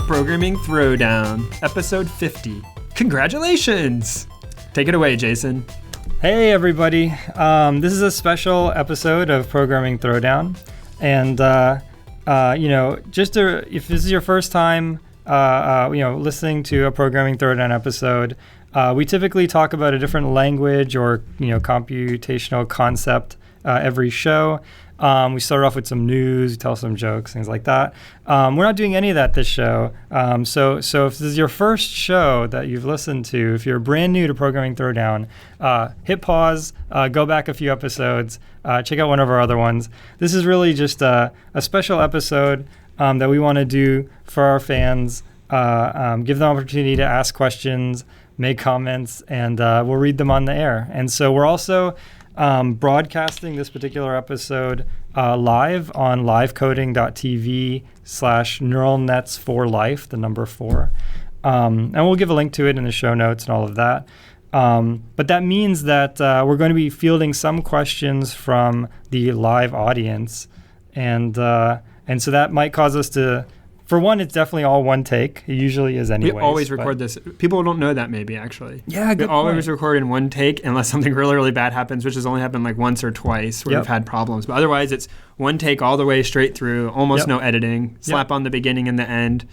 Programming Throwdown, episode 50. Congratulations! Take it away, Jason. Hey, everybody. This is a special episode of Programming Throwdown. And, if this is your first time, listening to a Programming Throwdown episode, we typically talk about a different language or, computational concept every show. We start off with some news, we tell some jokes, things like that. We're not doing any of that this show. So if this is your first show that you've listened to, if you're brand new to Programming Throwdown, hit pause, go back a few episodes, check out one of our other ones. This is really just a special episode that we want to do for our fans, give them opportunity to ask questions, make comments, and we'll read them on the air. And so we're also broadcasting this particular episode live on livecoding.tv/neuralnets4life, the number 4. And we'll give a link to it in the show notes and all of that. But that means that we're going to be fielding some questions from the live audience. And so that might cause us to... For one, it's definitely all one take. It usually is anyways. We always record this. People don't know that maybe, actually. Yeah, good We always record in one take unless something really, really bad happens, which has only happened like once or twice where we've had problems. But otherwise, it's one take all the way straight through, almost no editing, slap on the beginning and the end,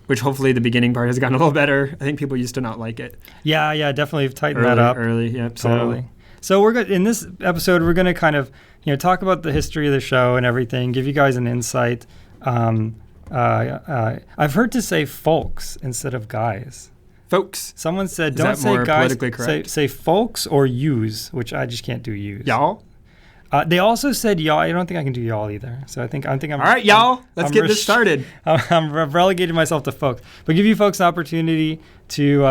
which hopefully the beginning part has gotten a little better. I think people used to not like it. Yeah, definitely tighten that up. Yep. Totally. So we're good. In this episode, we're going to kind of talk about the history of the show and everything, give you guys an insight. I've heard to say folks instead of guys. Folks. Someone said, Is don't that say more guys, politically correct? say folks or yous, which I just can't do yous. Y'all? They also said y'all. I don't think I can do y'all either. So I think I'm. All right, y'all. Let's get this started. I'm relegating myself to folks, but give you folks an opportunity to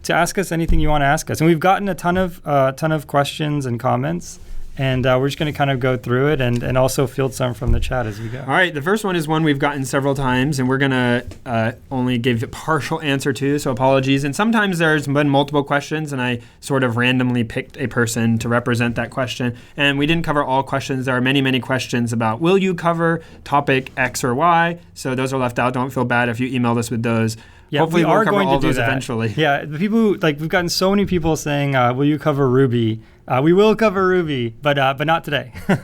ask us anything you want to ask us. And we've gotten a ton of questions and comments. And we're just going to kind of go through it and also field some from the chat as we go. All right. The first one is one we've gotten several times, and we're going to only give a partial answer to, so apologies. And sometimes there's been multiple questions, and I sort of randomly picked a person to represent that question. And we didn't cover all questions. There are many, many questions about, will you cover topic X or Y? So those are left out. Don't feel bad if you emailed us with those. Yeah, hopefully we are we'll cover going all to do those that eventually. Yeah, the people who, we've gotten so many people saying, will you cover Ruby? We will cover Ruby, but not today. All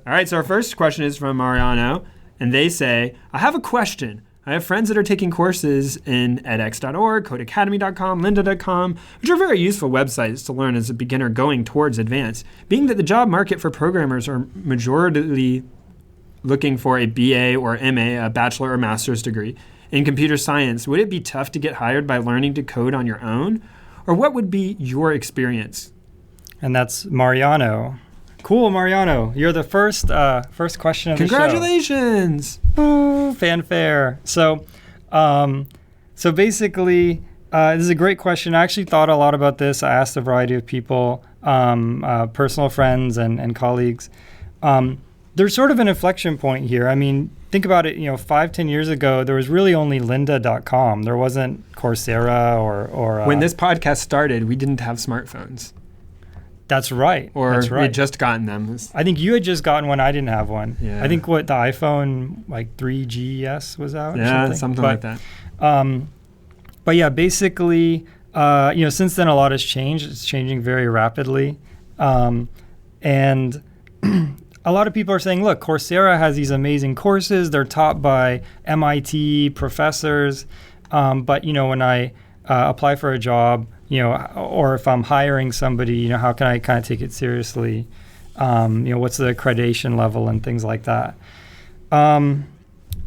right, so our first question is from Mariano, and they say, I have a question. I have friends that are taking courses in edX.org, codecademy.com, lynda.com, which are very useful websites to learn as a beginner going towards advanced. Being that the job market for programmers are majority looking for a BA or MA, a bachelor or master's degree, in computer science, would it be tough to get hired by learning to code on your own? Or what would be your experience? And that's Mariano. Cool, Mariano. You're the first question of the show. Congratulations! Ooh, fanfare. So basically, this is a great question. I actually thought a lot about this. I asked a variety of people, personal friends and colleagues. There's sort of an inflection point here. I mean, think about it, 5-10 years ago, there was really only lynda.com. There wasn't Coursera or when this podcast started, we didn't have smartphones. That's right. Or that's right. we had just gotten them. I think you had just gotten one. I didn't have one. Yeah. I think the iPhone 3GS was out. Yeah, something like that. But yeah, basically, since then a lot has changed. It's changing very rapidly, and a lot of people are saying, look, Coursera has these amazing courses. They're taught by MIT professors. But, when I apply for a job, or if I'm hiring somebody, how can I kind of take it seriously? What's the accreditation level and things like that?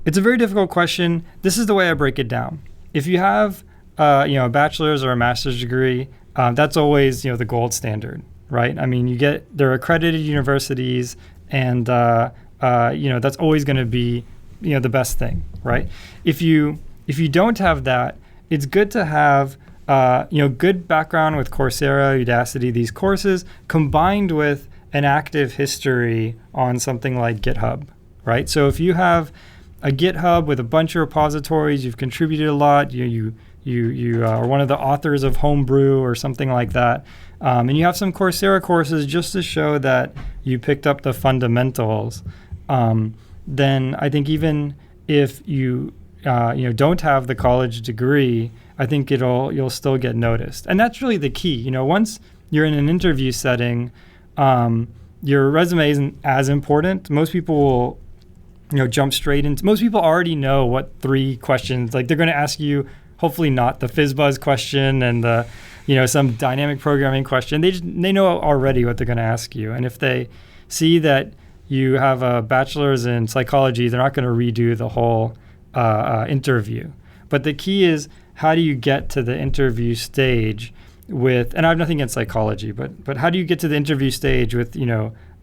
It's a very difficult question. This is the way I break it down. If you have, a bachelor's or a master's degree, that's always, the gold standard, right? I mean, they're accredited universities. And, that's always going to be, the best thing, right? If you don't have that, it's good to have, good background with Coursera, Udacity, these courses, combined with an active history on something like GitHub, right? So if you have a GitHub with a bunch of repositories, you've contributed a lot, you are one of the authors of Homebrew or something like that, and you have some Coursera courses just to show that you picked up the fundamentals, then I think even if you don't have the college degree, I think you'll still get noticed. And that's really the key. Once you're in an interview setting, your resume isn't as important. Most people will jump straight into, most people already know what 3 questions, like they're going to ask you, hopefully not the FizzBuzz question and the, some dynamic programming question. They know already what they're going to ask you. And if they see that you have a bachelor's in psychology, they're not going to redo the whole interview. But the key is, how do you get to the interview stage with, and I have nothing against psychology, but how do you get to the interview stage with,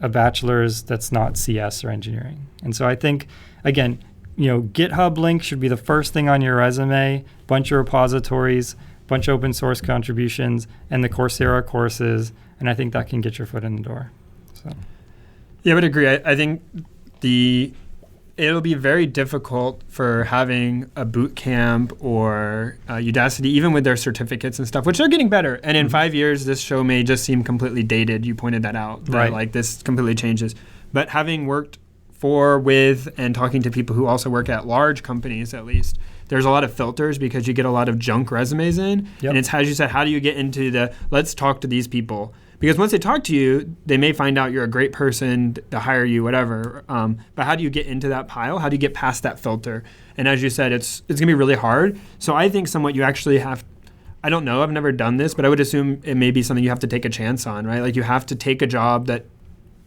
a bachelor's that's not CS or engineering? And so I think, again, GitHub link should be the first thing on your resume, bunch of repositories, bunch of open source contributions, and the Coursera courses, and I think that can get your foot in the door. So. Yeah, I would agree. I think it'll be very difficult for having a boot camp or Udacity, even with their certificates and stuff, which they're getting better. And in 5 years, this show may just seem completely dated. You pointed that out, that right. Like this completely changes. But having worked with and talking to people who also work at large companies, at least, there's a lot of filters because you get a lot of junk resumes in. Yep. And it's, as you said, how do you get into let's talk to these people? Because once they talk to you, they may find out you're a great person to hire you, whatever. But how do you get into that pile? How do you get past that filter? And as you said, it's going to be really hard. So I think somewhat you actually have, I don't know, I've never done this, but I would assume it may be something you have to take a chance on, right? Like you have to take a job that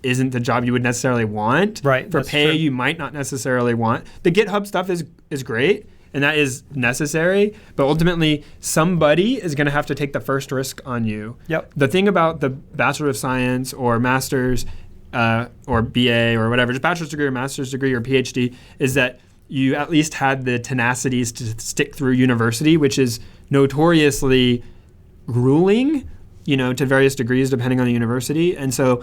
isn't the job you would necessarily want. Right. For pay true. you might not necessarily want. The GitHub stuff is great. And that is necessary, but ultimately somebody is going to have to take the first risk on you. Yep. The thing about the Bachelor of Science or Master's or BA or whatever, just Bachelor's degree or Master's degree or PhD, is that you at least had the tenacities to stick through university, which is notoriously grueling, to various degrees depending on the university. And so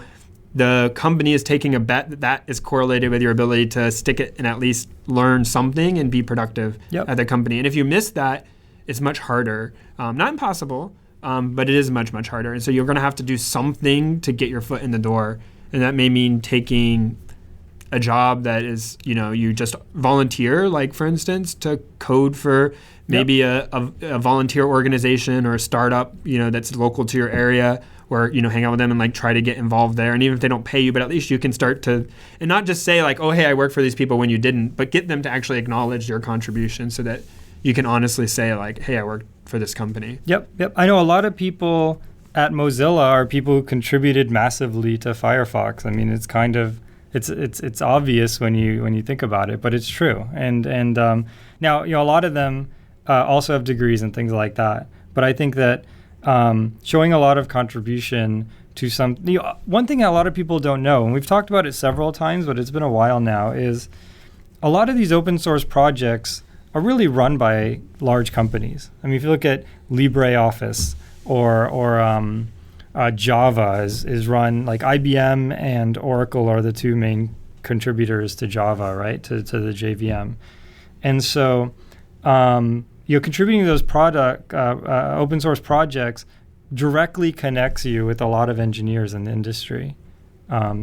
the company is taking a bet that is correlated with your ability to stick it and at least learn something and be productive at the company. And if you miss that, it's much harder. Not impossible, but it is much, much harder. And so you're going to have to do something to get your foot in the door. And that may mean taking a job that is, you just volunteer, like for instance, to code for maybe a volunteer organization or a startup, that's local to your area, or, hang out with them and like try to get involved there. And even if they don't pay you, but at least you can start to, and not just say like, oh, hey, I work for these people when you didn't, but get them to actually acknowledge your contribution so that you can honestly say like, hey, I work for this company. Yep. I know a lot of people at Mozilla are people who contributed massively to Firefox. I mean, it's kind of, it's obvious when you think about it, but it's true. And now, a lot of them also have degrees and things like that. But I think that showing a lot of contribution to some, one thing a lot of people don't know, and we've talked about it several times, but it's been a while now, is a lot of these open source projects are really run by large companies. I mean, if you look at LibreOffice or Java is run, like IBM and Oracle are the 2 main contributors to Java, right, to the JVM. And so contributing to those open source projects directly connects you with a lot of engineers in the industry.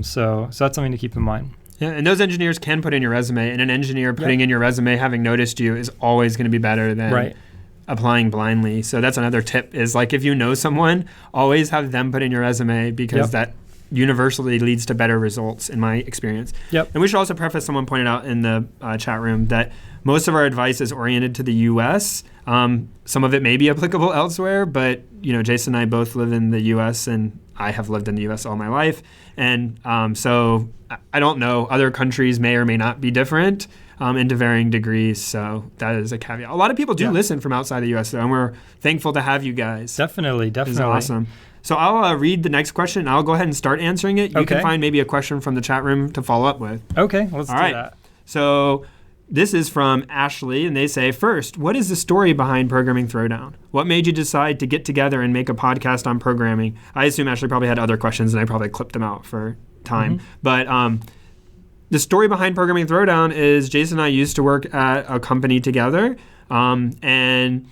So that's something to keep in mind. Yeah, and those engineers can put in your resume, and an engineer putting in your resume, having noticed you, is always going to be better than applying blindly. So that's another tip, is like if you know someone, always have them put in your resume, because that universally leads to better results in my experience. And we should also preface, someone pointed out in the chat room, that most of our advice is oriented to the U.S. Some of it may be applicable elsewhere, but Jason and I both live in the U.S. and I have lived in the U.S. all my life. And so I don't know. Other countries may or may not be different into varying degrees. So that is a caveat. A lot of people do listen from outside the U.S. though, and we're thankful to have you guys. Definitely. This is awesome. So I'll read the next question. I'll go ahead and start answering it. You can find maybe a question from the chat room to follow up with. Okay, let's do that. So this is from Ashley, and they say, first, what is the story behind Programming Throwdown? What made you decide to get together and make a podcast on programming? I assume Ashley probably had other questions, and I probably clipped them out for time. But the story behind Programming Throwdown is Jason and I used to work at a company together, and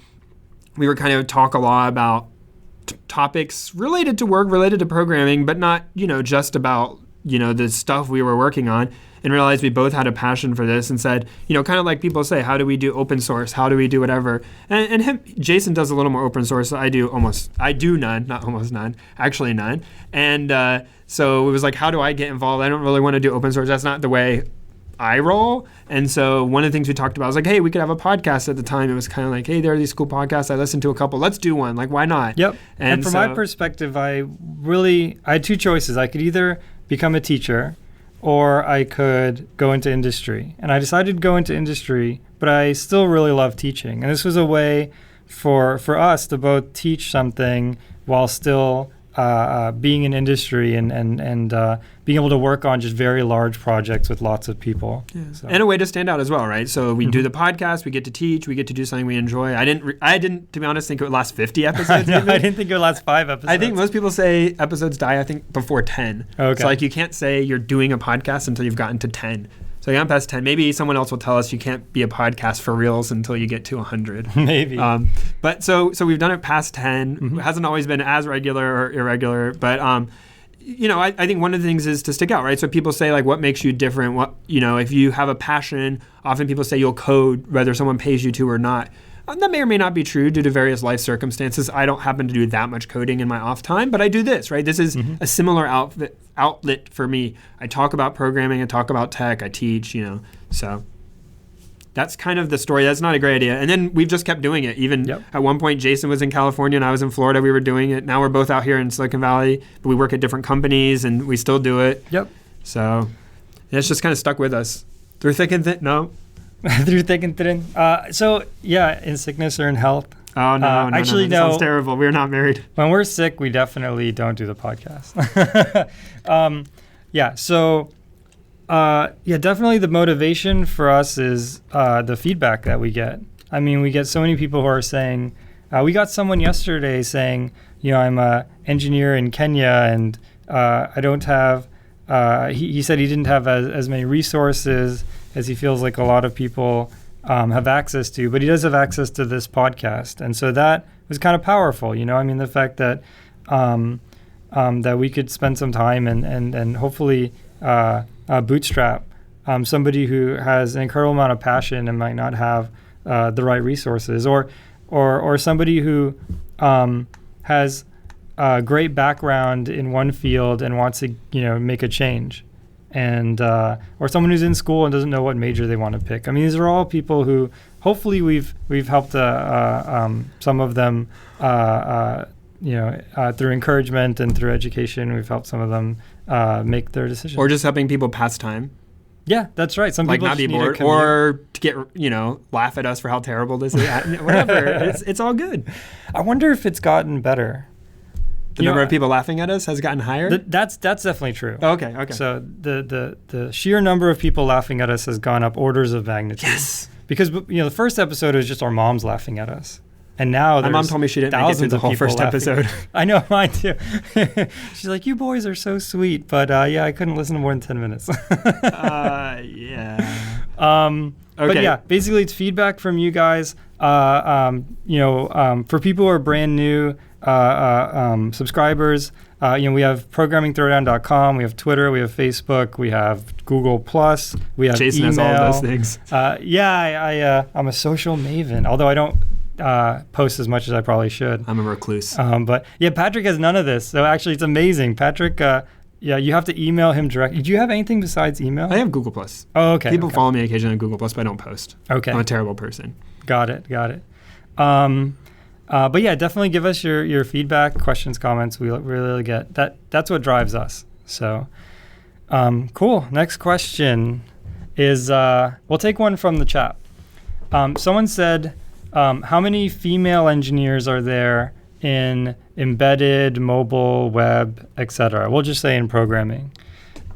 we were kind of talk a lot about topics related to work, related to programming, but not, just about, the stuff we were working on. and realized we both had a passion for this and said, kind of like people say, how do we do open source? How do we do whatever? And Jason does a little more open source. So I do none, not almost none, actually none. And so it was like, how do I get involved? I don't really want to do open source. That's not the way I roll. And so one of the things we talked about was like, hey, we could have a podcast at the time. It was kind of like, hey, there are these cool podcasts. I listened to a couple. Let's do one. Like, why not? Yep. And from my perspective, I had two choices. I could either become a teacher or I could go into industry. And I decided to go into industry, but I still really love teaching. And this was a way for us to both teach something while still being in industry and being able to work on just very large projects with lots of people. Yeah. So. And a way to stand out as well, right? So we do the podcast, we get to teach, we get to do something we enjoy. I didn't, to be honest, think it would last 50 episodes. I didn't think it would last 5 episodes. I think most people say episodes die, before 10. Okay. So you can't say you're doing a podcast until you've gotten to 10. So you got past 10. Maybe someone else will tell us you can't be a podcast for reals until you get to 100. Maybe. But so we've done it past 10. It hasn't always been as regular or irregular. But, I think one of the things is to stick out, right? So people say, like, what makes you different? What, if you have a passion, often people say you'll code whether someone pays you to or not. That may or may not be true due to various life circumstances. I don't happen to do that much coding in my off time, but I do this, right? This is a similar outlet for me. I talk about programming, I talk about tech, I teach, so that's kind of the story. That's not a great idea. And then we've just kept doing it. Even at one point, Jason was in California and I was in Florida. We were doing it. Now we're both out here in Silicon Valley, but we work at different companies and we still do it. Yep. So it's just kind of stuck with us through thick and thin. No. Through thick and thin. In sickness or in health. Oh, no. Actually, no. That sounds terrible. We're not married. When we're sick, we definitely don't do the podcast. Definitely the motivation for us is the feedback that we get. I mean, we get so many people who are saying, we got someone yesterday saying, I'm an engineer in Kenya and I don't have, he said he didn't have as many resources as he feels like a lot of people have access to, but he does have access to this podcast. And so that was kind of powerful, the fact that that we could spend some time and hopefully bootstrap somebody who has an incredible amount of passion and might not have the right resources, or somebody who has a great background in one field and wants to make a change. And or someone who's in school and doesn't know what major they want to pick. I mean, these are all people who hopefully we've helped some of them, through encouragement and through education. We've helped some of them make their decisions. Or just helping people pass time. Yeah, that's right. Some people not be bored, or to get laugh at us for how terrible this is. Whatever, it's all good. I wonder if it's gotten better. The number of people laughing at us has gotten higher? That's definitely true. Oh, okay. So the sheer number of people laughing at us has gone up orders of magnitude. Yes. Because the first episode was just our moms laughing at us. And now my mom told me she didn't make it through the whole first episode. I know, mine too. She's like, you boys are so sweet. But I couldn't listen to more than 10 minutes. Yeah. Okay. But yeah, basically it's feedback from you guys. For people who are brand new subscribers, we have programmingthrowdown.com, we have Twitter, we have Facebook, we have Google+, we have Jason email. has all of those things. I'm a social maven, although I don't post as much as I probably should. I'm a recluse. But yeah, Patrick has none of this. So actually it's amazing. Patrick, you have to email him directly. Do you have anything besides email? I have Google+. Oh, okay. People follow me occasionally on Google+, but I don't post. Okay. I'm a terrible person. Got it. But yeah, definitely give us your feedback, questions, comments. We really get that. That's what drives us. So cool. Next question is, we'll take one from the chat. Someone said, how many female engineers are there in embedded, mobile, web, etc.? We'll just say in programming.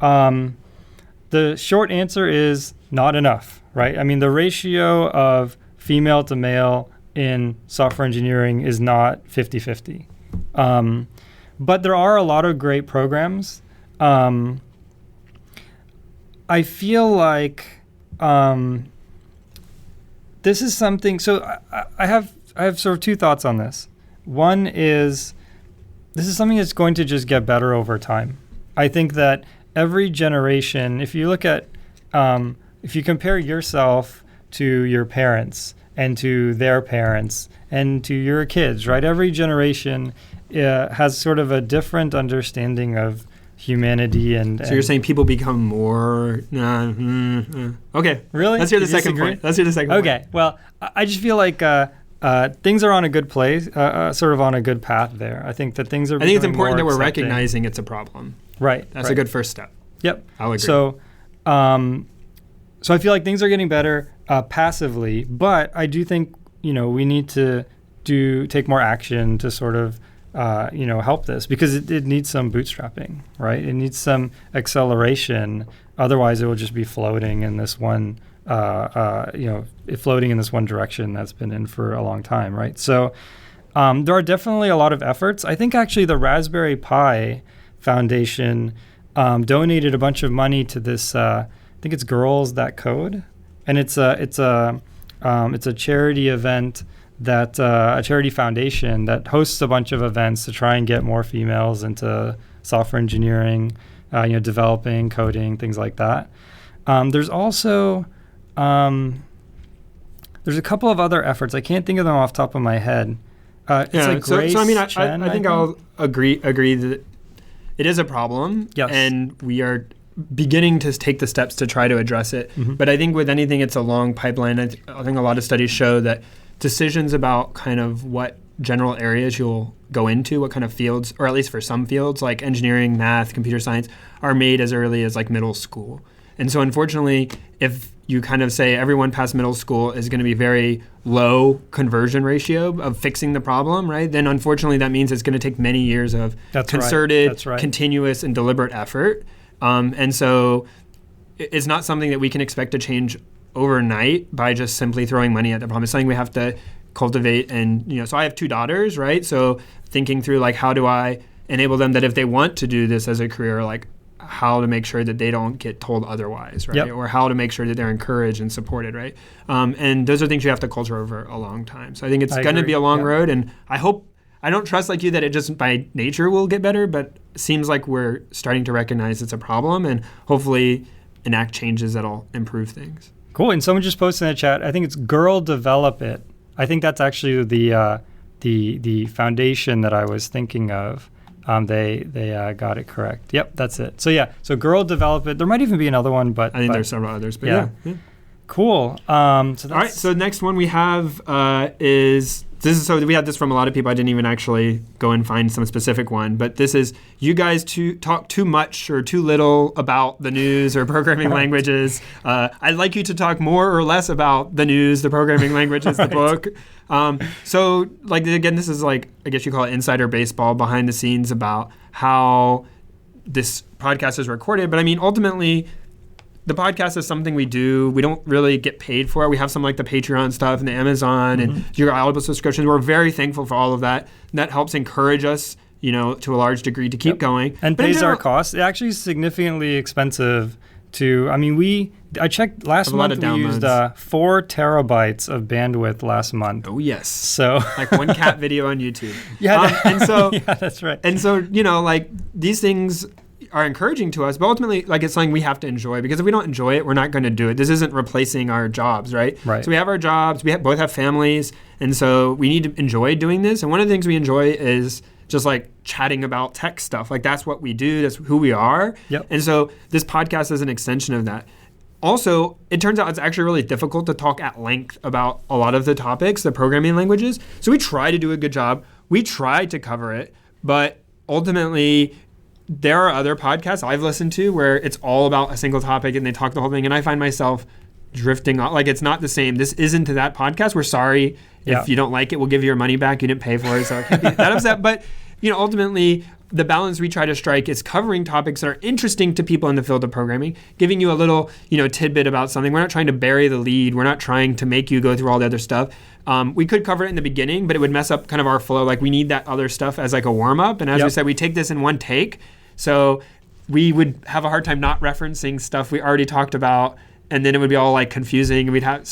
The short answer is not enough, right? I mean, the ratio of female to male in software engineering is not 50-50. But there are a lot of great programs. I feel like this is something, so I have sort of two thoughts on this. One is, this is something that's going to just get better over time. I think that every generation, if you look at if you compare yourself to your parents and to their parents and to your kids, right? Every generation has sort of a different understanding of humanity. So you're saying people become more... Okay. Really? Let's hear the second point. Okay. Well, I just feel like things are on a good place, sort of on a good path there. I think that things are... I think it's important that we're recognizing it's a problem. Right. That's a good first step. Yep. I'll agree. So I feel like things are getting better passively, but I do think, we need to take more action to sort of, help this, because it needs some bootstrapping, right? It needs some acceleration. Otherwise, it will just be floating in this one, floating in this one direction that's been in for a long time, right? So there are definitely a lot of efforts. I think actually the Raspberry Pi Foundation donated a bunch of money to this. I think it's Girls That Code, and it's a charity event that a charity foundation that hosts a bunch of events to try and get more females into software engineering, developing, coding, things like that. There's also there's a couple of other efforts. I can't think of them off the top of my head. It's like Grace Chen, I think I'll agree that it is a problem, yes, and we are beginning to take the steps to try to address it. Mm-hmm. But I think with anything, it's a long pipeline. I think a lot of studies show that decisions about kind of what general areas you'll go into, what kind of fields, or at least for some fields like engineering, math, computer science, are made as early as like middle school. And so unfortunately, if you kind of say everyone past middle school is going to be very low conversion ratio of fixing the problem, right? Then unfortunately that means it's going to take many years of concerted, continuous, and deliberate effort. And so it's not something that we can expect to change overnight by just simply throwing money at the problem. It's something we have to cultivate. And, so I have 2 daughters, right? So thinking through like, how do I enable them that if they want to do this as a career, like how to make sure that they don't get told otherwise, right? Yep. Or how to make sure that they're encouraged and supported, right? And those are things you have to culture over a long time. So I think it's going to be a long road. And I don't trust like you that it just by nature will get better, but it seems like we're starting to recognize it's a problem and hopefully enact changes that'll improve things. Cool. And someone just posted in the chat, I think it's Girl Develop It. I think that's actually the foundation that I was thinking of. They got it correct. Yep, that's it. So Girl Develop It. There might even be another one, but I think there's several others. But yeah. Cool. All right. So the next one we have is so we had this from a lot of people. I didn't even actually go and find some specific one, but this is you guys talk too much or too little about the news or programming languages. I'd like you to talk more or less about the news, the programming languages, the book. So like again, this is like I guess you call it insider baseball, behind the scenes about how this podcast is recorded. But I mean, ultimately, the podcast is something we do. We don't really get paid for it. We have some like the Patreon stuff and the Amazon and your Audible subscriptions. We're very thankful for all of that. And that helps encourage us, to a large degree to keep going. And pays our costs. It actually is significantly expensive I checked last month, we used 4 terabytes of bandwidth last month. Oh, yes. So like one cat video on YouTube. Yeah. And so, yeah, that's right. And so, like these things are encouraging to us, but ultimately, like it's something we have to enjoy, because if we don't enjoy it, we're not going to do it. This isn't replacing our jobs, right? Right. So we have our jobs, both have families, and so we need to enjoy doing this. And one of the things we enjoy is just like chatting about tech stuff. Like that's what we do. That's who we are. Yep. And so this podcast is an extension of that. Also, it turns out it's actually really difficult to talk at length about a lot of the topics, the programming languages. So we try to do a good job. We try to cover it, but ultimately there are other podcasts I've listened to where it's all about a single topic and they talk the whole thing. And I find myself drifting off. Like it's not the same. This isn't to that podcast. We're sorry if you don't like it. We'll give you your money back. You didn't pay for it, so I can't be that upset. But ultimately, the balance we try to strike is covering topics that are interesting to people in the field of programming, giving you a little, tidbit about something. We're not trying to bury the lead. We're not trying to make you go through all the other stuff. We could cover it in the beginning, but it would mess up kind of our flow. Like we need that other stuff as like a warm up. And as we said, we take this in one take. So we would have a hard time not referencing stuff we already talked about. And then it would be all like confusing, and we'd have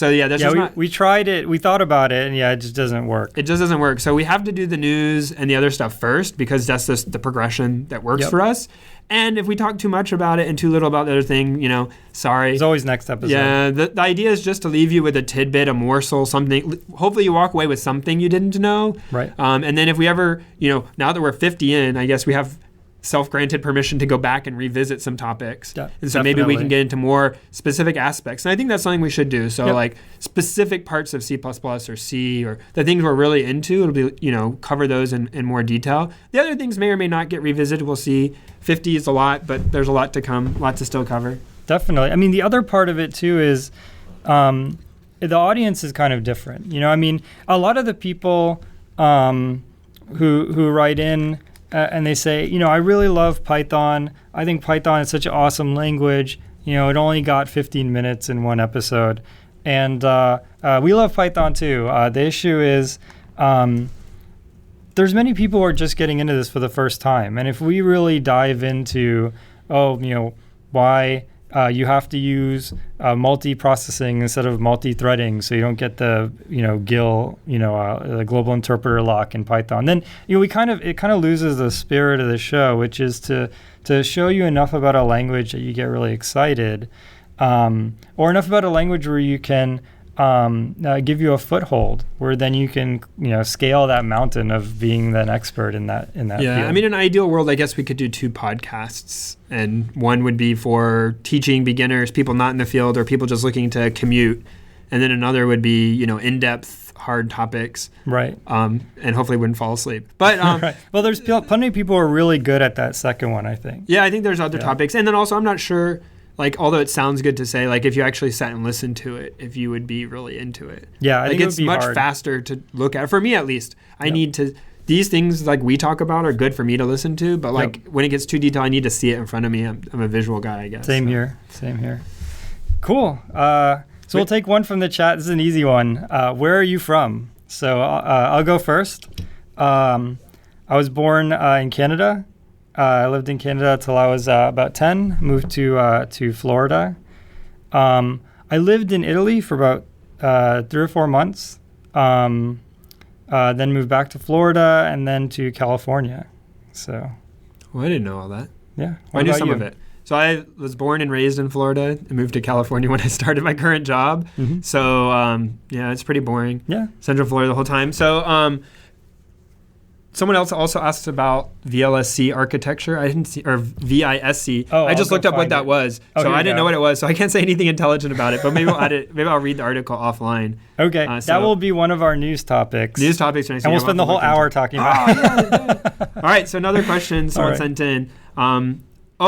we tried it, we thought about it, and it just doesn't work. It just doesn't work. So we have to do the news and the other stuff first, because that's just the progression that works for us. And if we talk too much about it and too little about the other thing, sorry. There's always next episode. Yeah, the idea is just to leave you with a tidbit, a morsel, something. Hopefully you walk away with something you didn't know. Right. And then if we ever, now that we're 50 in, I guess we have self-granted permission to go back and revisit some topics. Yeah, and so maybe we can get into more specific aspects. And I think that's something we should do. So like specific parts of C++ or C or the things we're really into, it'll be, cover those in more detail. The other things may or may not get revisited. We'll see. 50 is a lot, but there's a lot to come, lots to still cover. Definitely. I mean, the other part of it too is the audience is kind of different. A lot of the people who write in and they say, I really love Python. I think Python is such an awesome language. It only got 15 minutes in one episode. And we love Python too. The issue is there's many people who are just getting into this for the first time. And if we really dive into, why you have to use multi-processing instead of multi-threading, so you don't get the GIL, the global interpreter lock in Python. Then it kind of loses the spirit of the show, which is to show you enough about a language that you get really excited, or enough about a language where you can give you a foothold, where then you can scale that mountain of being an expert in that field. I mean, in an ideal world, I guess we could do 2 podcasts, and one would be for teaching beginners, people not in the field, or people just looking to commute, and then another would be in-depth hard topics, right? And hopefully wouldn't fall asleep. But right. Well, there's plenty of people who are really good at that second one, I think. Yeah, I think there's other topics, and then also I'm not sure. Although it sounds good to say, if you actually sat and listened to it, if you would be really into it. Yeah, I think it's much faster to look at. For me, at least, I need to. These things we talk about are good for me to listen to, but when it gets too detailed, I need to see it in front of me. I'm a visual guy, I guess. Same here. Cool. So we'll take one from the chat. This is an easy one. Where are you from? So I'll go first. I was born in Canada. I lived in Canada till I was about 10, moved to Florida. I lived in Italy for about 3 or 4 months, then moved back to Florida and then to California. So, well, I didn't know all that. Yeah. I knew some of it. So I was born and raised in Florida and moved to California when I started my current job. Mm-hmm. So, it's pretty boring. Yeah. Central Florida the whole time. So, someone else also asked about VLSC architecture. I didn't see, or VISC. I just looked up what that was. So I didn't know what it was. So I can't say anything intelligent about it, but maybe we'll add it. Maybe I'll read the article offline. Okay. That will be one of our news topics. And we'll spend the whole hour talking about it. All right. So another question someone sent in.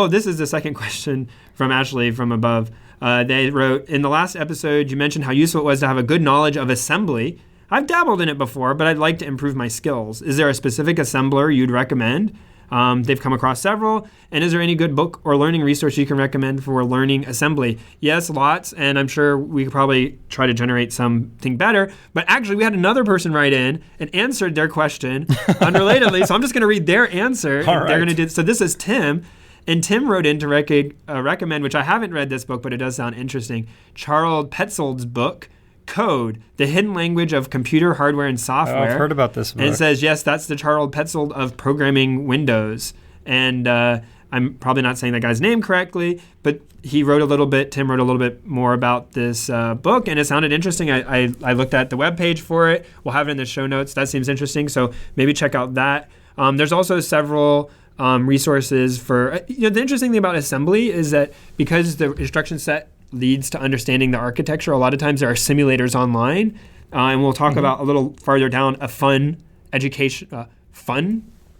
This is the second question from Ashley from above. They wrote, in the last episode, you mentioned how useful it was to have a good knowledge of assembly. I've dabbled in it before, but I'd like to improve my skills. Is there a specific assembler you'd recommend? They've come across several. And is there any good book or learning resource you can recommend for learning assembly? Yes, lots. And I'm sure we could probably try to generate something better. But actually, we had another person write in and answered their question unrelatedly. So I'm just going to read their answer. All right. They're going to do. So this is Tim. And Tim wrote in to recommend, which I haven't read this book, but it does sound interesting, Charles Petzold's book, Code, the Hidden Language of Computer Hardware and Software. I've heard about this book. And it says, yes, that's the Charles Petzold of programming Windows. And I'm probably not saying that guy's name correctly, but Tim wrote a little bit more about this book, and it sounded interesting. I looked at the webpage for it. We'll have it in the show notes. That seems interesting, so maybe check out that. There's also several resources for, the interesting thing about assembly is that because the instruction set leads to understanding the architecture, a lot of times there are simulators online, and we'll talk about a little farther down a fun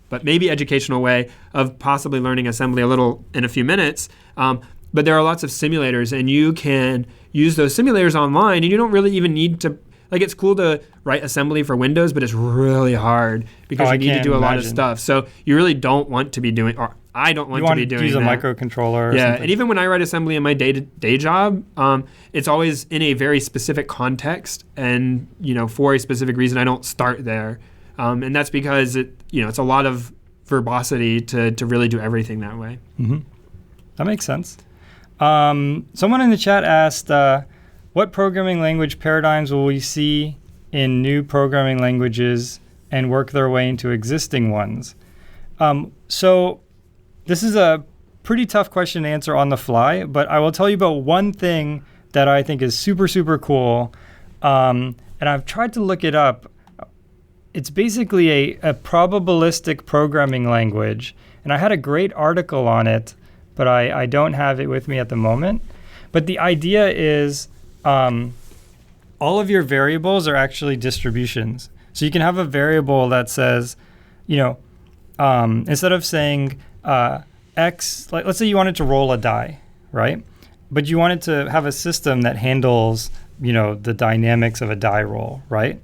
but maybe educational way of possibly learning assembly a little in a few minutes. But there are lots of simulators, and you can use those simulators online, and you don't really even need to, it's cool to write assembly for Windows, but it's really hard because you need to do a lot of stuff. So you really don't want to be doing, or I don't want to be doing that. You want to use a microcontroller or something. And even when I write assembly in my day job, it's always in a very specific context, and for a specific reason, I don't start there. And that's because it's a lot of verbosity to really do everything that way. Mm-hmm. That makes sense. Someone in the chat asked, what programming language paradigms will we see in new programming languages and work their way into existing ones? So this is a pretty tough question to answer on the fly, but I will tell you about one thing that I think is super, super cool. And I've tried to look it up. It's basically a probabilistic programming language. And I had a great article on it, but I don't have it with me at the moment. But the idea is all of your variables are actually distributions. So you can have a variable that says, instead of saying X, let's say you wanted to roll a die, right? But you wanted to have a system that handles, the dynamics of a die roll, right?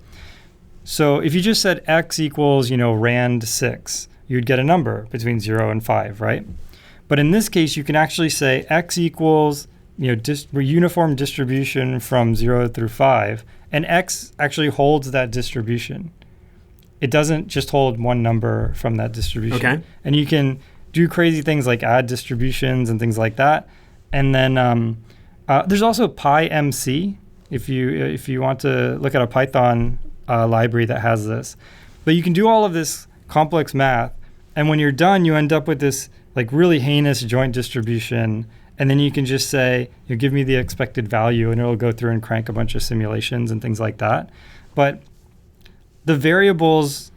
So if you just said X equals, rand 6, you'd get a number between 0 and 5, right? But in this case, you can actually say X equals, uniform distribution from 0 through 5, and X actually holds that distribution. It doesn't just hold one number from that distribution. Okay. And you can do crazy things like add distributions and things like that. And then there's also PyMC if you want to look at a Python library that has this. But you can do all of this complex math, and when you're done, you end up with this like really heinous joint distribution. And then you can just say, give me the expected value, and it'll go through and crank a bunch of simulations and things like that. But the variables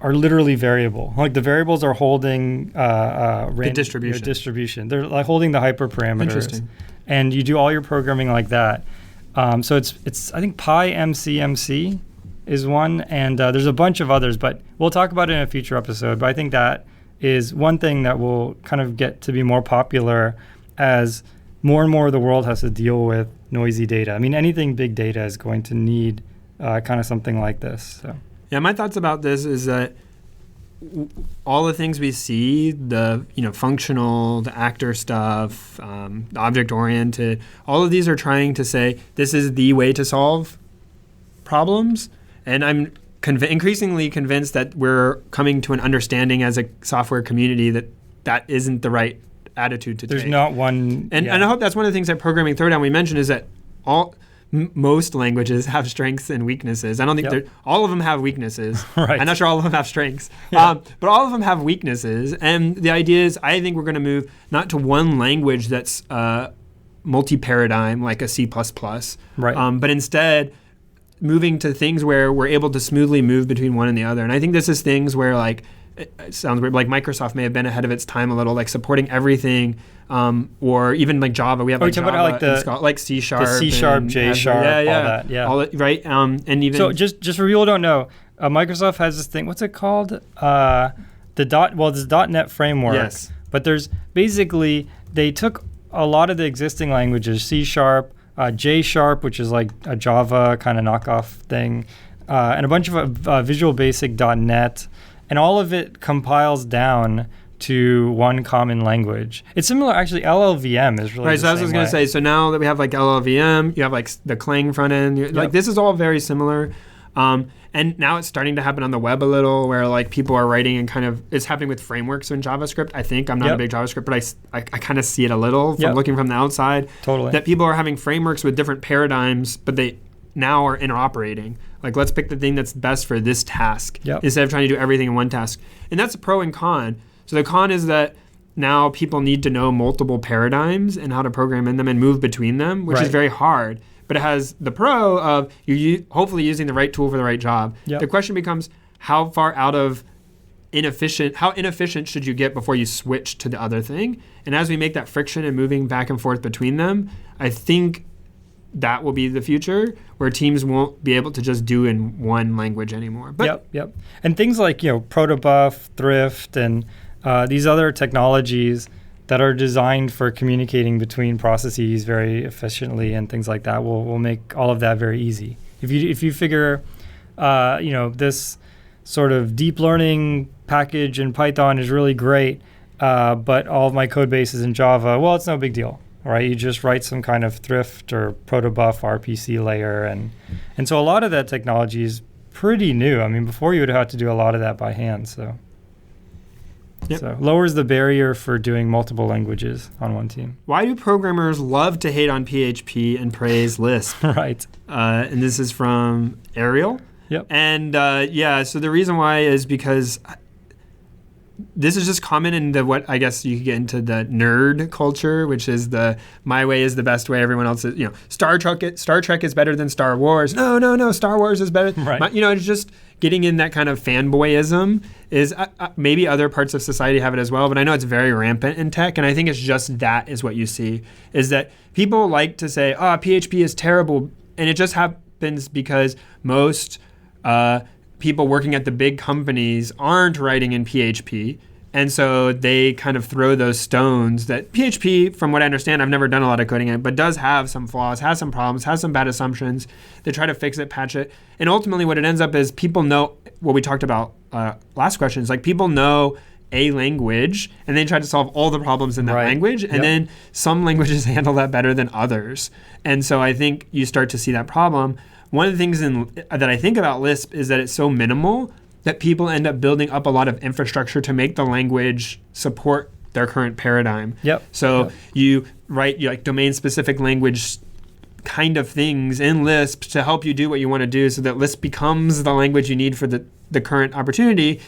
are literally variable. Like the variables are holding the distribution. Distribution. They're like holding the hyperparameters. Interesting. And you do all your programming like that. So it's I think PyMCMC is one, and there's a bunch of others, but we'll talk about it in a future episode. But I think that is one thing that will kind of get to be more popular as more and more of the world has to deal with noisy data. I mean, anything big data is going to need kind of something like this. So. Yeah, my thoughts about this is that all the things we see, the functional, the actor stuff, the object-oriented, all of these are trying to say this is the way to solve problems. And I'm increasingly convinced that we're coming to an understanding as a software community that isn't the right attitude to take. There's not one. And I hope that's one of the things that Programming Throwdown we mentioned is that most languages have strengths and weaknesses. I don't think all of them have weaknesses. Right. I'm not sure all of them have strengths. Yeah. But all of them have weaknesses. And the idea is I think we're going to move not to one language that's multi-paradigm like a C++, right. But instead moving to things where we're able to smoothly move between one and the other. And I think this is things where it sounds weird, like Microsoft may have been ahead of its time a little, like supporting everything, or even like Java. We have Java about like C#, the C#, J#, all that, yeah. All right, and even so just for people who don't know, Microsoft has this thing. What's it called? This .NET framework. Yes. But there's basically they took a lot of the existing languages, C#, J#, which is like a Java kind of knockoff thing, and a bunch of Visual Basic .NET. And all of it compiles down to one common language. It's similar, actually. LLVM is really right. So I was going to say. So now that we have like LLVM, you have like the Clang front end. Like this is all very similar. And now it's starting to happen on the web a little, where like people are writing and kind of it's happening with frameworks in JavaScript. I think I'm not a big JavaScript, but I kind of see it a little from looking from the outside. Totally. That people are having frameworks with different paradigms, but they now are interoperating. Like, let's pick the thing that's best for this task instead of trying to do everything in one task. And that's a pro and con. So the con is that now people need to know multiple paradigms and how to program in them and move between them, which is very hard. But it has the pro of you hopefully using the right tool for the right job. Yep. The question becomes how inefficient should you get before you switch to the other thing? And as we make that friction and moving back and forth between them, I think that will be the future where teams won't be able to just do in one language anymore. But Yep. And things like, protobuf, thrift, and these other technologies that are designed for communicating between processes very efficiently and things like that will make all of that very easy. If you figure, this sort of deep learning package in Python is really great, but all of my code base is in Java, well, it's no big deal. Right, you just write some kind of thrift or protobuf RPC layer, and so a lot of that technology is pretty new. I mean, before you would have to do a lot of that by hand. So lowers the barrier for doing multiple languages on one team. Why do programmers love to hate on PHP and praise Lisp? Right. And this is from Ariel. Yep. And so the reason why is because this is just common in what I guess you could get into the nerd culture, which is my way is the best way. Everyone else is, Star Trek is better than Star Wars. No, Star Wars is better. Right. It's just getting in that kind of fanboyism is maybe other parts of society have it as well, but I know it's very rampant in tech. And I think it's just that is what you see is that people like to say, PHP is terrible. And it just happens because most people working at the big companies aren't writing in PHP. And so they kind of throw those stones that PHP, from what I understand, I've never done a lot of coding in it, but does have some flaws, has some problems, has some bad assumptions. They try to fix it, patch it. And ultimately what it ends up is people know what we talked about last question is like people know a language and they try to solve all the problems in that language. And then some languages handle that better than others. And so I think you start to see that problem. One of the things that I think about Lisp is that it's so minimal that people end up building up a lot of infrastructure to make the language support their current paradigm. So you write like domain-specific language kind of things in Lisp to help you do what you want to do so that Lisp becomes the language you need for the current opportunity.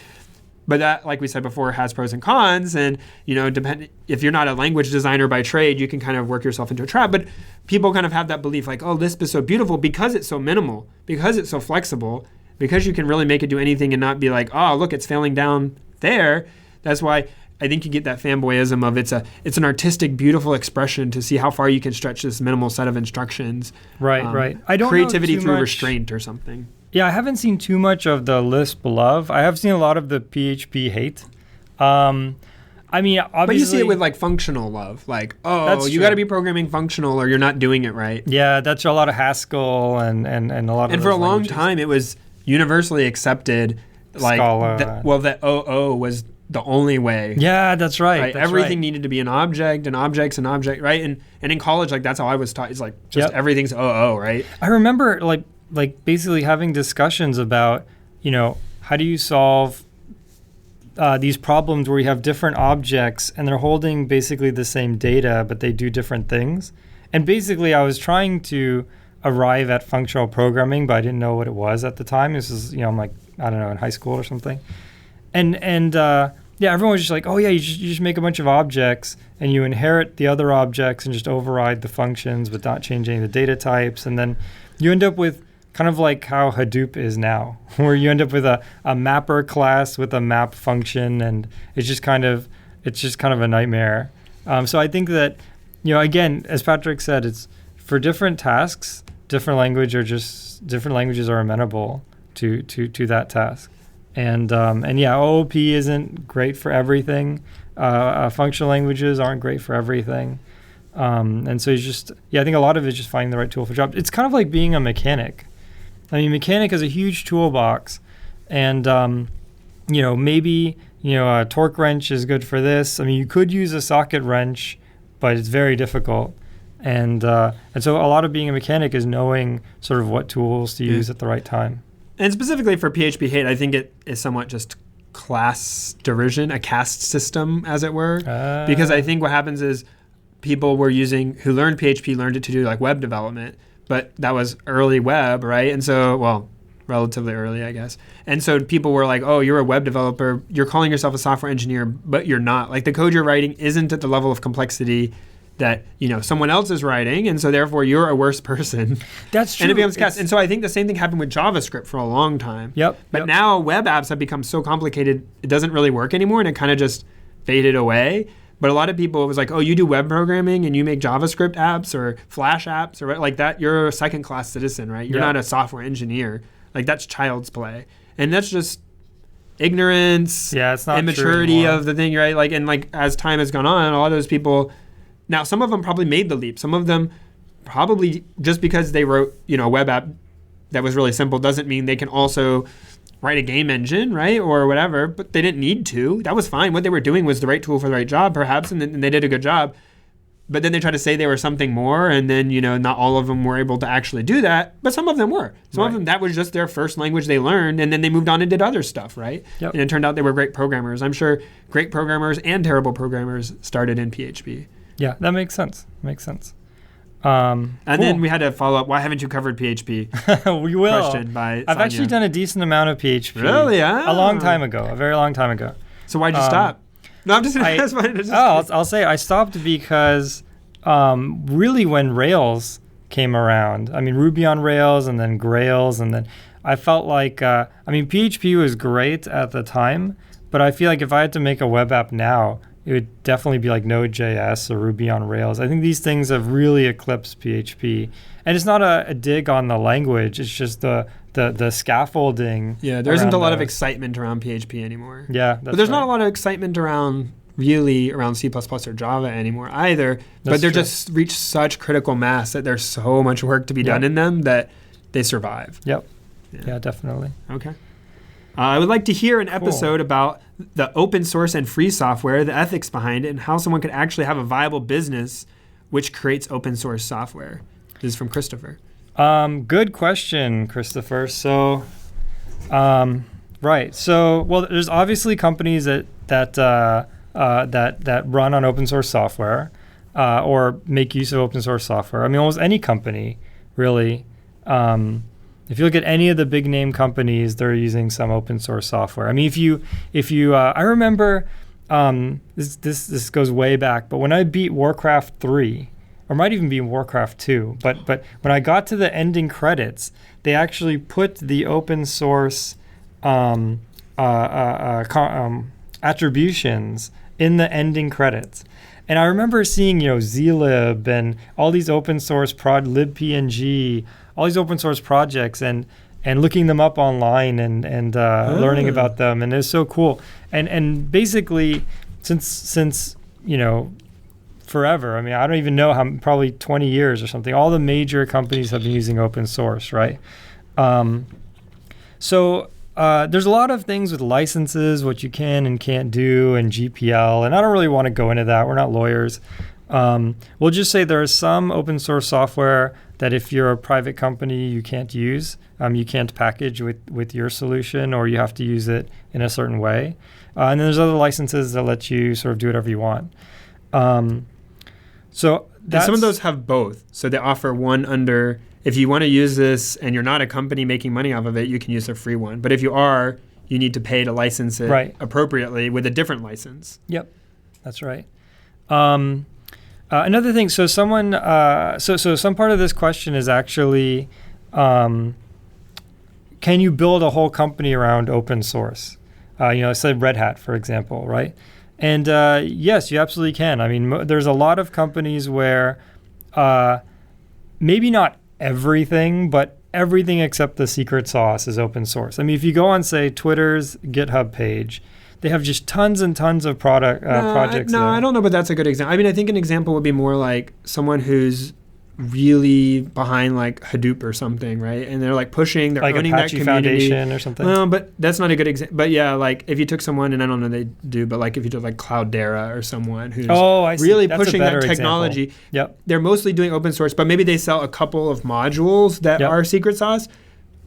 But that, like we said before, has pros and cons. And, if you're not a language designer by trade, you can kind of work yourself into a trap. But people kind of have that belief like, Lisp is so beautiful because it's so minimal, because it's so flexible, because you can really make it do anything and not be like, look, it's failing down there. That's why I think you get that fanboyism of it's an artistic, beautiful expression to see how far you can stretch this minimal set of instructions. Right. I don't creativity know through restraint or something. Yeah, I haven't seen too much of the Lisp love. I have seen a lot of the PHP hate. Obviously, but you see it with like functional love, like you got to be programming functional or you're not doing it right. Yeah, that's a lot of Haskell and a lot of. And for a long time, it was universally accepted, like Scala. that OO was the only way. Yeah, that's right. That's everything needed to be an object, and objects an object, right? And in college, like that's how I was taught. It's like just everything's OO, right? I remember like basically having discussions about, how do you solve these problems where you have different objects and they're holding basically the same data, but they do different things. And basically I was trying to arrive at functional programming, but I didn't know what it was at the time. This is, I'm like, I don't know, in high school or something. And everyone was just like, you just make a bunch of objects and you inherit the other objects and just override the functions but not change any of the data types. And then you end up with kind of like how Hadoop is now, where you end up with a mapper class with a map function, and it's just kind of a nightmare. So I think that, again, as Patrick said, it's for different tasks, different languages are amenable to that task. And OOP isn't great for everything. Functional languages aren't great for everything. And so I think a lot of it is just finding the right tool for job. It's kind of like being a mechanic. Mechanic is a huge toolbox, and maybe a torque wrench is good for this. You could use a socket wrench, but it's very difficult, and so a lot of being a mechanic is knowing sort of what tools to use at the right time. And specifically for PHP hate, I think it is somewhat just class derision, a caste system, as it were, because I think what happens is people who learned PHP learned it to do like web development. But that was early web, right? And so, relatively early, I guess. And so people were like, you're a web developer. You're calling yourself a software engineer, but you're not. Like the code you're writing isn't at the level of complexity that, someone else is writing. And so therefore you're a worse person. That's true. And it becomes cast. And so I think the same thing happened with JavaScript for a long time. But now web apps have become so complicated, it doesn't really work anymore. And it kind of just faded away. But a lot of people, it was like, you do web programming and you make JavaScript apps or Flash apps or like that. You're a second-class citizen, right? You're not a software engineer. Like that's child's play. And that's just ignorance, it's not immaturity of the thing, right? Like, and like as time has gone on, a lot of those people, now some of them probably made the leap. Some of them probably just because they wrote, a web app that was really simple doesn't mean they can also write a game engine, right, or whatever, but they didn't need to. That was fine. What they were doing was the right tool for the right job, perhaps, and they did a good job. But then they tried to say they were something more, and then, not all of them were able to actually do that, but some of them were. Some of them, that was just their first language they learned, and then they moved on and did other stuff, right? And it turned out they were great programmers. I'm sure great programmers and terrible programmers started in PHP. Yeah, that makes sense. And then we had to follow up, why haven't you covered PHP? We will. Question by I've Sonia. actually done a decent amount of PHP. Really? A long time ago, a very long time ago. So why'd you stop? No, I'm just. I'll say I stopped because really when Rails came around, I mean Ruby on Rails and then Grails, and then I felt like PHP was great at the time, but I feel like if I had to make a web app now, it would definitely be like Node.js or Ruby on Rails. I think these things have really eclipsed PHP. And it's not a dig on the language. It's just the scaffolding. Yeah, there isn't a lot of excitement around PHP anymore. Yeah, but there's not a lot of excitement around C++ or Java anymore either. But they're just reached such critical mass that there's so much work to be done in them that they survive. Yep. Yeah, definitely. Okay. I would like to hear an episode about the open source and free software, the ethics behind it, and how someone could actually have a viable business which creates open source software. This is from Christopher. Good question, Christopher. So, right. So, well, there's obviously companies that run on open source software or make use of open source software. I mean, almost any company, really. If you look at any of the big name companies, they're using some open source software. I mean, if you, I remember this goes way back, but when I beat Warcraft 3, or might even be Warcraft 2, but when I got to the ending credits, they actually put the open source attributions in the ending credits. And I remember seeing, zlib and all these open source libpng, all these open source projects, and looking them up online and learning about them, and it's so cool. And basically, since forever, I mean, I don't even know how, probably 20 years or something, all the major companies have been using open source, right? So there's a lot of things with licenses, what you can and can't do, and GPL, and I don't really want to go into that. We're not lawyers. We'll just say there is some open source software that if you're a private company, you can't use. You can't package with your solution, or you have to use it in a certain way. And then there's other licenses that let you sort of do whatever you want. So some of those have both. So they offer one under, if you want to use this and you're not a company making money off of it, you can use a free one. But if you are, you need to pay to license it appropriately with a different license. Yep, that's right. Another thing, so some part of this question is actually, can you build a whole company around open source? Say Red Hat, for example, right? And yes, you absolutely can. I mean, there's a lot of companies where maybe not everything, but everything except the secret sauce is open source. I mean, if you go on, say, Twitter's GitHub page, they have just tons and tons of projects there. I don't know, but that's a good example. I mean, I think an example would be more like someone who's really behind like Hadoop or something, right? And they're like pushing, they're like owning Apache that community. Foundation or something. Well, but that's not a good example. But yeah, like if you took someone, and I don't know they do, but like if you took like Cloudera or someone who's really pushing that technology, they're mostly doing open source, but maybe they sell a couple of modules that are secret sauce,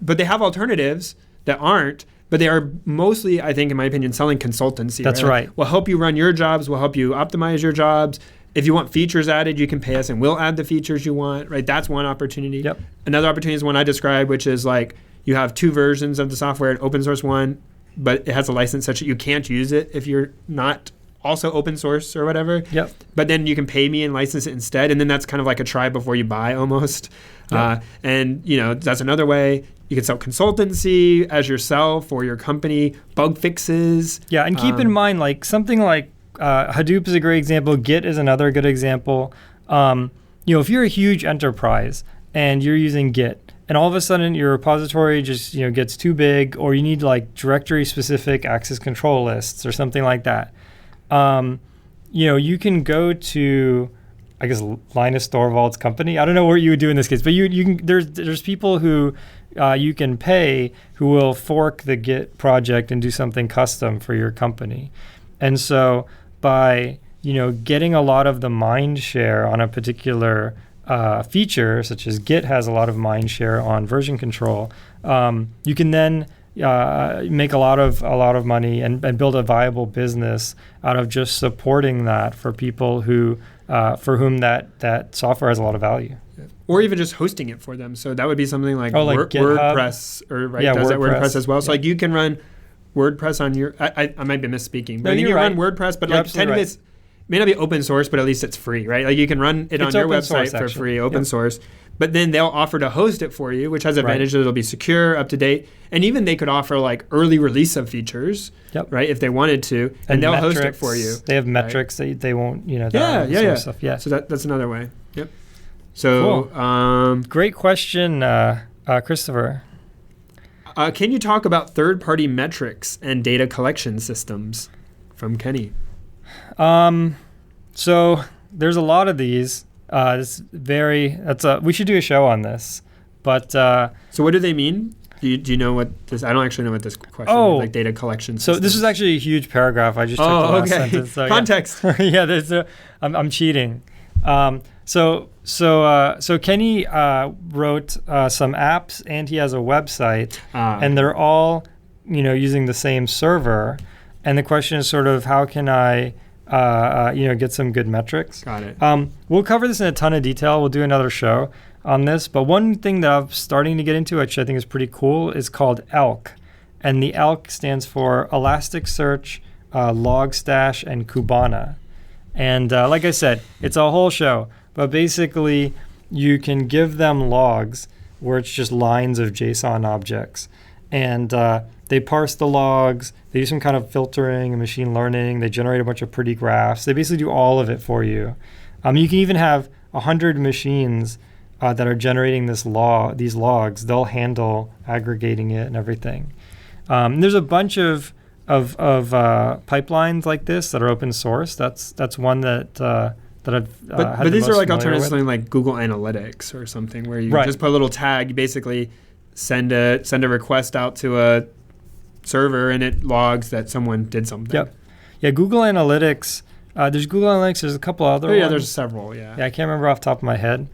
but they have alternatives that aren't. But they are mostly, I think, in my opinion, selling consultancy. That's right. We'll help you run your jobs. We'll help you optimize your jobs. If you want features added, you can pay us and we'll add the features you want, right? That's one opportunity. Yep. Another opportunity is one I described, which is like you have two versions of the software, an open source one, but it has a license such that you can't use it if you're not also open source or whatever. Yep. But then you can pay me and license it instead. And then that's kind of like a try before you buy almost. Yep. And that's another way. You can sell consultancy as yourself or your company, bug fixes. Yeah, and keep in mind, like something like Hadoop is a great example. Git is another good example. If you're a huge enterprise and you're using Git, and all of a sudden your repository just gets too big, or you need like directory-specific access control lists or something like that, you can go to, I guess, Linus Torvalds' company. I don't know what you would do in this case, but you can. There's people who you can pay who will fork the Git project and do something custom for your company. And so by getting a lot of the mind share on a particular feature, such as Git has a lot of mind share on version control, you can then make a lot of money and build a viable business out of just supporting that for people who for whom that software has a lot of value. Or even just hosting it for them. So that would be something like, like WordPress, or does that WordPress as well. So like you can run WordPress on your. I might be misspeaking, but No, I think you're you run right. WordPress, but You're like absolutely technically right. it may not be open source, but at least it's free, right? Like you can run it on your open website source, for actually. free, open Yep. source. But then they'll offer to host it for you, which has advantage that it'll be secure, up to date, and even they could offer like early release of features, Yep. right? If they wanted to, and they'll host it metrics, for you. They have right? metrics that they won't, that Yeah, sort yeah, of yeah. stuff. Yeah. So that's another way. Yep. So, Great question, Christopher. can you talk about third-party metrics and data collection systems? From Kenny. So there's a lot of these. We should do a show on this, but So what do they mean? Do you know what this? I don't actually know what this question is, like data collection. So this is actually a huge paragraph. I just took the last sentence. So Context. Yeah, I'm cheating. So Kenny wrote some apps, and he has a website, and they're all using the same server. And the question is sort of how can I get some good metrics. Got it. We'll cover this in a ton of detail. We'll do another show on this. But one thing that I'm starting to get into, which I think is pretty cool, is called ELK. And the ELK stands for Elasticsearch, Logstash, and Kibana. And like I said, it's a whole show. But basically, you can give them logs where it's just lines of JSON objects. And they parse the logs. They do some kind of filtering and machine learning. They generate a bunch of pretty graphs. They basically do all of it for you. You can even have 100 machines that are generating these logs. They'll handle aggregating it and everything. There's a bunch of pipelines like this that are open source. That's one that I've but these are like alternatives to like Google Analytics or something where you just put a little tag. You basically send a request out to a server and it logs that someone did something. Yep. Yeah, Google Analytics. There's Google Analytics. There's a couple other ones. Yeah, there's several. Yeah. Yeah, I can't remember off the top of my head,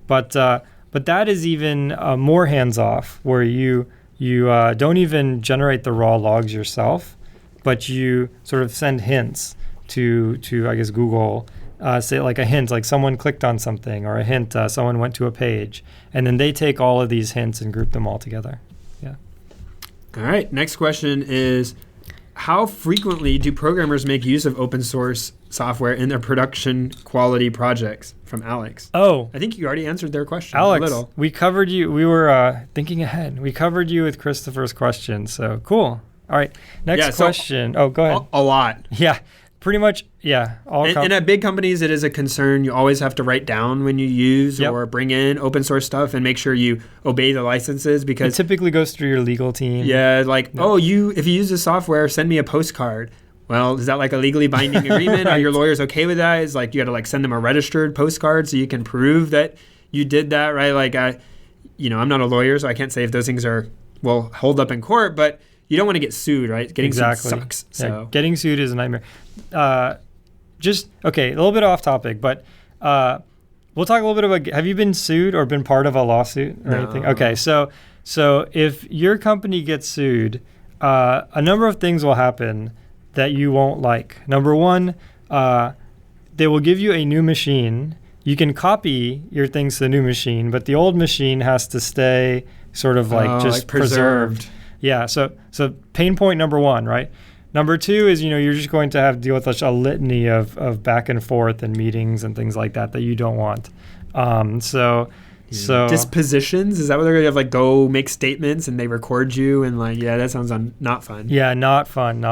but that is even more hands off, where you don't even generate the raw logs yourself, but you sort of send hints to I guess Google. Say like a hint, like someone clicked on something, or a hint, someone went to a page, and then they take all of these hints and group them all together. Yeah. All right. Next question is, how frequently do programmers make use of open source software in their production quality projects? From Alex. Oh, I think you already answered their question. Alex, a little. we covered you. We were thinking ahead. We covered you with Christopher's question. So cool. All right. Next question. Oh, go ahead. A lot. Yeah. Pretty much, yeah. And at big companies, it is a concern. You always have to write down when you use or bring in open source stuff and make sure you obey the licenses, because it typically goes through your legal team. Yeah, like, if you use this software, send me a postcard. Well, is that like a legally binding agreement? Are your lawyers okay with that? Is like you got to like send them a registered postcard so you can prove that you did that, right? Like, I'm not a lawyer, so I can't say if those things are hold up in court, but you don't want to get sued, right? Getting sued sucks. So yeah, getting sued is a nightmare. A little bit off topic, but we'll talk a little bit about. Have you been sued or been part of a lawsuit or anything? Okay, so if your company gets sued, a number of things will happen that you won't like. Number one, they will give you a new machine. You can copy your things to the new machine, but the old machine has to stay sort of like preserved. Yeah, so pain point number one, right? Number two is, you're just going to have to deal with a litany of back and forth and meetings and things like that you don't want. So dispositions, is that what they're going to have, like go make statements and they record you and that sounds not fun. Yeah, not fun.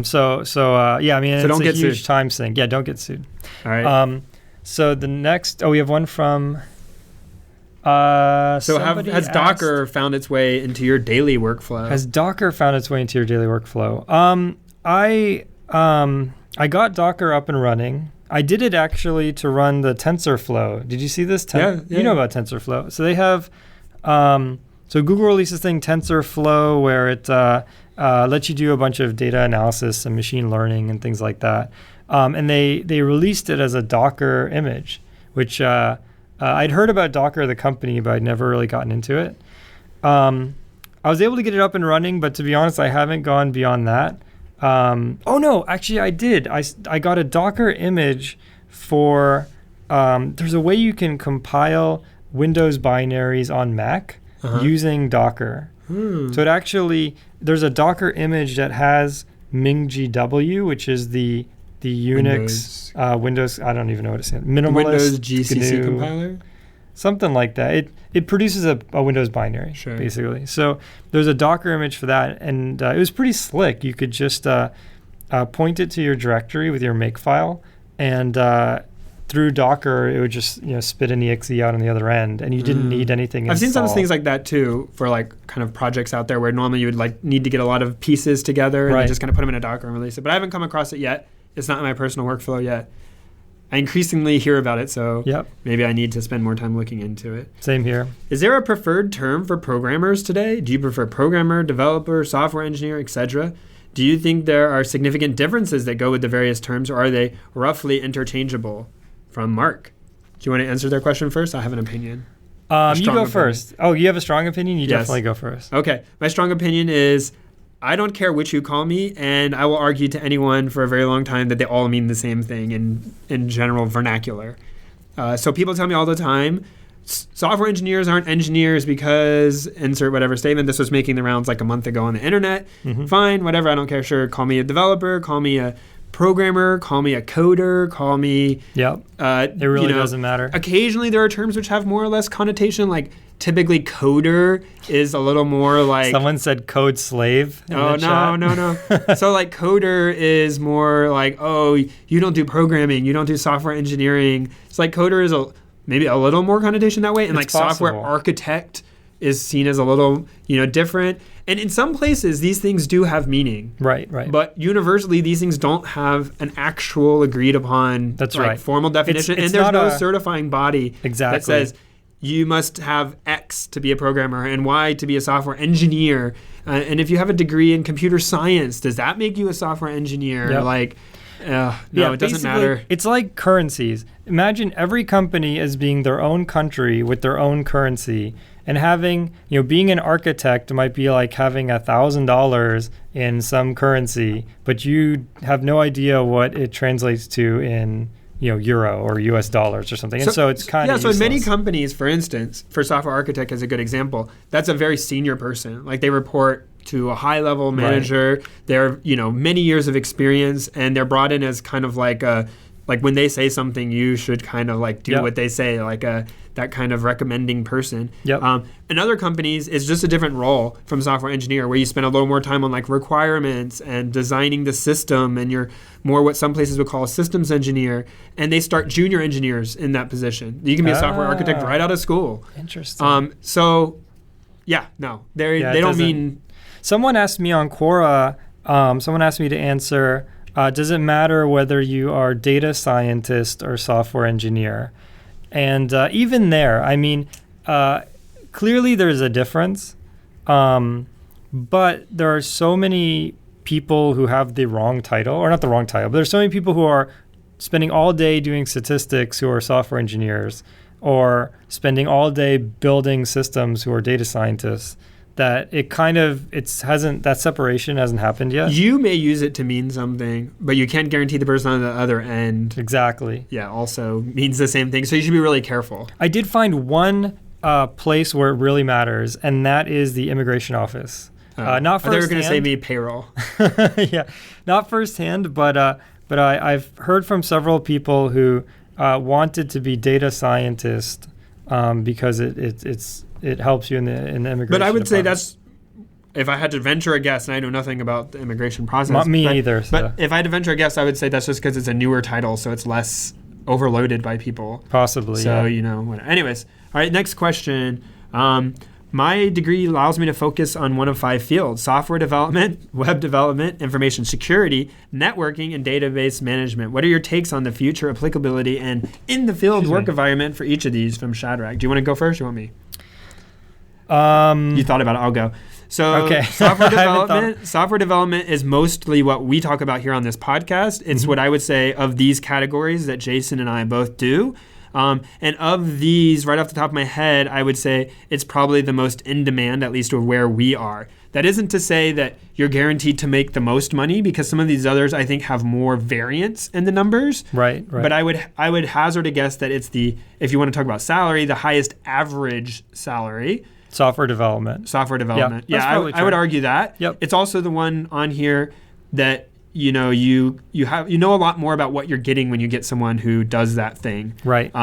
So it's don't get a huge sued. time sink. Yeah, don't get sued. All right. So the next, we have one from. Has Docker found its way into your daily workflow? Has Docker found its way into your daily workflow? I got Docker up and running. I did it actually to run the TensorFlow. Did you see this? Yeah. You know about TensorFlow. So they have, so Google released this thing TensorFlow where it lets you do a bunch of data analysis and machine learning and things like that. And they released it as a Docker image, which I'd heard about Docker, the company, but I'd never really gotten into it. I was able to get it up and running, but to be honest, I haven't gone beyond that. Actually I did. I got a Docker image for, there's a way you can compile Windows binaries on Mac using Docker. So it actually, there's a Docker image that has MingGW, which is the Unix Windows, I don't even know what it stands. Minimalist Windows GCC GNU, compiler? something like that. It produces a Windows binary, basically. So there's a Docker image for that, and it was pretty slick. You could just point it to your directory with your makefile, and through Docker, it would just spit an exe out on the other end, and you didn't need anything I've seen some installed. things like that too for like kind of projects out there where normally you would like need to get a lot of pieces together and then just kind of put them in a Docker and release it. But I haven't come across it yet. It's not in my personal workflow yet. I increasingly hear about it, so maybe I need to spend more time looking into it. Same here. Is there a preferred term for programmers today? Do you prefer programmer, developer, software engineer, etc.? Do you think there are significant differences that go with the various terms, or are they roughly interchangeable? From Mark. Do you want to answer their question first? I have an opinion. You go first. Oh, you have a strong opinion? You definitely go first. Okay. My strong opinion is I don't care which you call me, and I will argue to anyone for a very long time that they all mean the same thing in general vernacular. So people tell me all the time, software engineers aren't engineers because insert whatever statement. This was making the rounds like a month ago on the internet. Fine, whatever. I don't care. Sure. Call me a developer. Call me a programmer, call me a coder, call me... It really doesn't matter. Occasionally there are terms which have more or less connotation, like typically coder is a little more like... Someone said code slave in the chat. No. So like coder is more like, oh, you don't do programming, you don't do software engineering. It's like coder is maybe a little more connotation that way, and it's like software architect is seen as a little, different. And in some places, these things do have meaning. Right. But universally, these things don't have an actual agreed upon formal definition. It's and there's not no a certifying body that says you must have X to be a programmer and Y to be a software engineer. And if you have a degree in computer science, does that make you a software engineer? No, it doesn't matter. It's like currencies. Imagine every company as being their own country with their own currency. And having, being an architect might be like having $1,000 in some currency, but you have no idea what it translates to in, euro or US dollars or something. And so it's kind of so in many companies, for instance, for software architect as a good example, that's a very senior person. Like they report to a high-level manager. They're, many years of experience, and they're brought in as kind of like when they say something, you should kind of like do what they say, like that kind of recommending person. In other companies, it's just a different role from software engineer, where you spend a little more time on like requirements and designing the system, and you're more what some places would call a systems engineer, and they start junior engineers in that position. You can be a software architect right out of school. Interesting. They don't mean... Someone asked me on Quora, someone asked me to answer... does it matter whether you are data scientist or software engineer? And even there, I mean, clearly there's a difference, but there are so many people who have the wrong title, or not the wrong title, but there's so many people who are spending all day doing statistics who are software engineers, or spending all day building systems who are data scientists, that that separation hasn't happened yet. You may use it to mean something, but you can't guarantee the person on the other end. Exactly. Also means the same thing. So you should be really careful. I did find one place where it really matters, and that is the immigration office. Not firsthand. They were going to say me payroll. Not firsthand, but I've heard from several people who wanted to be data scientists because it helps you in the immigration. But I would say department. that's, if I had to venture a guess, and I know nothing about the immigration process. Not me either. But if I had to venture a guess, I would say that's just because it's a newer title, so it's less overloaded by people. Possibly. So, anyways. All right, next question. My degree allows me to focus on one of 5 fields: software development, web development, information security, networking, and database management. What are your takes on the future applicability and in-the-field work environment for each of these? From Shadrach. Do you want to go first or you want me? You thought about it. I'll go. So software development is mostly what we talk about here on this podcast. It's what I would say of these categories that Jason and I both do. And of these, right off the top of my head, I would say it's probably the most in demand, at least of where we are. That isn't to say that you're guaranteed to make the most money, because some of these others, I think, have more variance in the numbers. Right. But I would hazard a guess that it's if you want to talk about salary, the highest average salary. Software development. Software development. Yeah, I would argue that. Yep. It's also the one on here that you know a lot more about what you're getting when you get someone who does that thing. Right.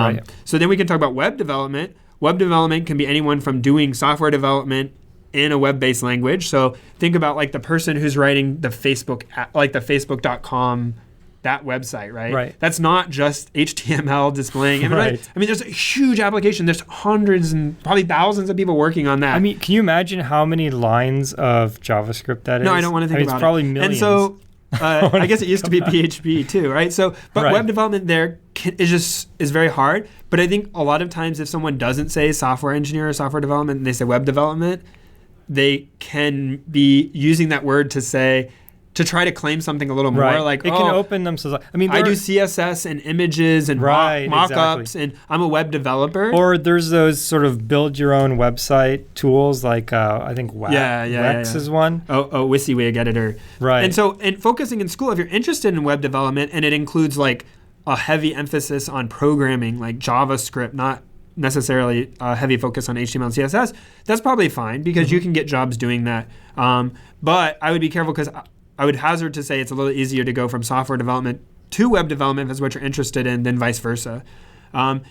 So then we can talk about web development. Web development can be anyone from doing software development in a web-based language. So think about like the person who's writing the Facebook, like the Facebook.com, that website, right? Right. That's not just HTML displaying. I mean, Right. I mean, there's a huge application. There's hundreds and probably thousands of people working on that. I mean, can you imagine how many lines of JavaScript that is? No, I don't want to think about it's probably millions. And so I guess it used to be PHP too, right? So, but Right. web development there is very hard. But I think a lot of times if someone doesn't say software engineer or software development and they say web development, they can be using that word to try to claim something a little more. Right. Like, it can open themselves. I mean, I do CSS and images and Right, mock-ups, exactly. and I'm a web developer. Or there's those sort of build your own website tools like I think Wix is one. WYSIWYG editor. Right. And so, and focusing in school, if you're interested in web development and it includes like a heavy emphasis on programming, like JavaScript, not necessarily a heavy focus on HTML and CSS, that's probably fine because you can get jobs doing that. But I would be careful because I would hazard to say it's a little easier to go from software development to web development if that's what you're interested in than vice versa.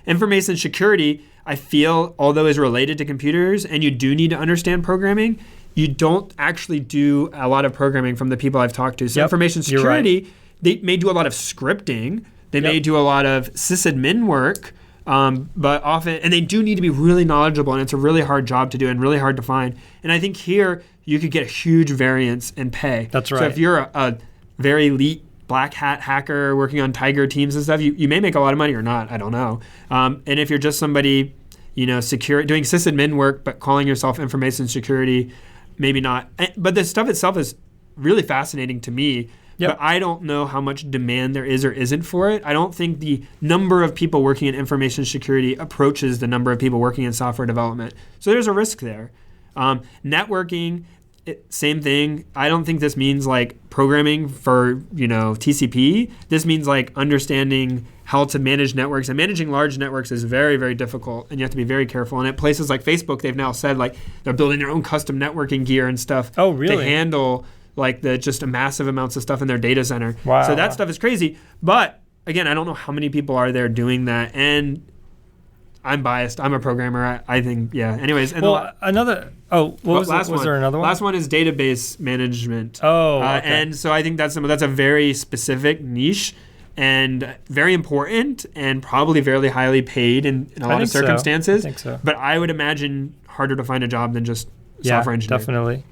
Information security, I feel, although is related to computers and you do need to understand programming, you don't actually do a lot of programming from the people I've talked to. So information security, they may do a lot of scripting. They may do a lot of sysadmin work. But often, and they do need to be really knowledgeable, and it's a really hard job to do and really hard to find. And I think here you could get a huge variance in pay. That's right. So if you're a very elite black hat hacker working on Tiger teams and stuff, you may make a lot of money or not. I don't know. And if you're just somebody, doing sysadmin work but calling yourself information security, maybe not. But the stuff itself is really fascinating to me. But I don't know how much demand there is or isn't for it. I don't think the number of people working in information security approaches the number of people working in software development. So there's a risk there. Networking, same thing. I don't think this means like programming for, TCP. This means like understanding how to manage networks. And managing large networks is very, very difficult. And you have to be very careful. And at places like Facebook, they've now said like they're building their own custom networking gear and stuff to handle like just massive amounts of stuff in their data center. Wow. So that stuff is crazy. But again, I don't know how many people are there doing that. And I'm biased. I'm a programmer. I think, yeah. Anyways. And was there another one? Last one is database management. Oh, okay. And so I think that's a very specific niche and very important and probably fairly highly paid in a lot of circumstances. I think so. But I would imagine harder to find a job than just software engineer. Definitely.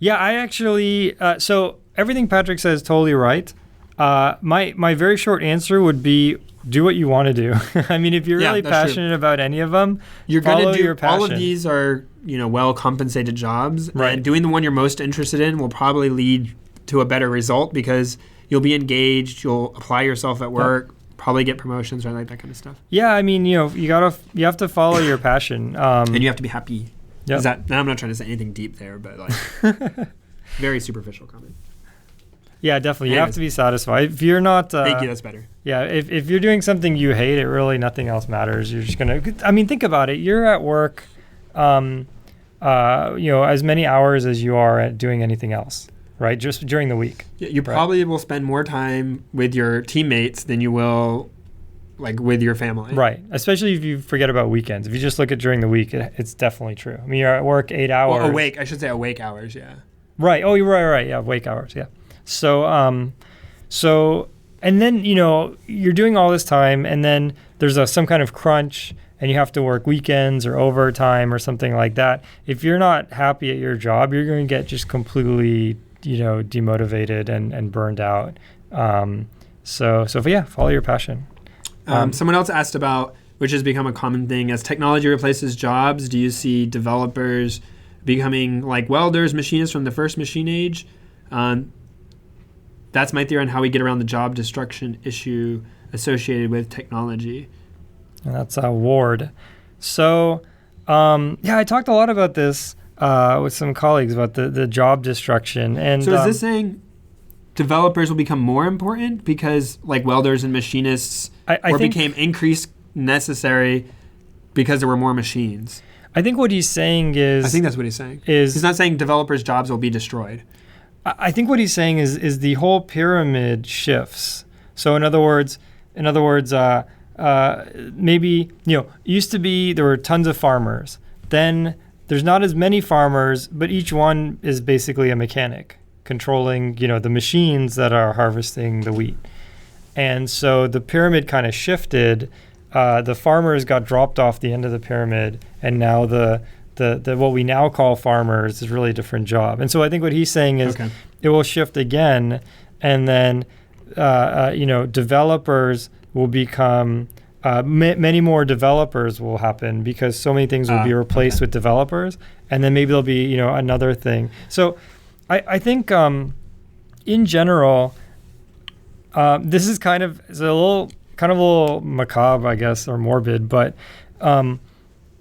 Yeah, I actually, so everything Patrick says is totally right. My very short answer would be do what you want to do. I mean, if you're really passionate about any of them, you're going to do your passion. All of these are, well compensated jobs. Right. And doing the one you're most interested in will probably lead to a better result because you'll be engaged, you'll apply yourself at work, probably get promotions, right, like that kind of stuff. Yeah, I mean, you have to follow your passion. And you have to be happy. Yep. I'm not trying to say anything deep there, but like very superficial comment. Yeah, definitely. You have to be satisfied. If you're not... Thank you, that's better. Yeah, if you're doing something you hate, it really, nothing else matters. You're just going to... I mean, think about it. You're at work, as many hours as you are at doing anything else, right? Just during the week. Yeah, you probably will spend more time with your teammates than you will like with your family. Right. Especially if you forget about weekends. If you just look at during the week, it's definitely true. I mean, you're at work 8 hours. Well, awake. I should say awake hours, yeah. Right. Oh, you're right. Yeah, awake hours, yeah. So, and then, you're doing all this time and then there's some kind of crunch and you have to work weekends or overtime or something like that. If you're not happy at your job, you're going to get just completely, demotivated and burned out. So yeah, follow your passion. Someone else asked about, which has become a common thing, as technology replaces jobs, do you see developers becoming like welders, machinists from the first machine age? That's my theory on how we get around the job destruction issue associated with technology. And that's Ward. So, I talked a lot about this with some colleagues about the job destruction. And so is this saying developers will become more important because like welders and machinists became increased necessary because there were more machines? I think what he's saying is... I think that's what he's saying. He's not saying developers' jobs will be destroyed. I think what he's saying is the whole pyramid shifts. So in other words, maybe, used to be there were tons of farmers. Then there's not as many farmers, but each one is basically a mechanic controlling, the machines that are harvesting the wheat. And so the pyramid kind of shifted. The farmers got dropped off the end of the pyramid, and now the what we now call farmers is really a different job. And so I think what he's saying is it will shift again, and then developers will become many more developers will happen because so many things will be replaced with developers, and then maybe there'll be another thing. So I think in general, this is kind of a little macabre, I guess, or morbid, but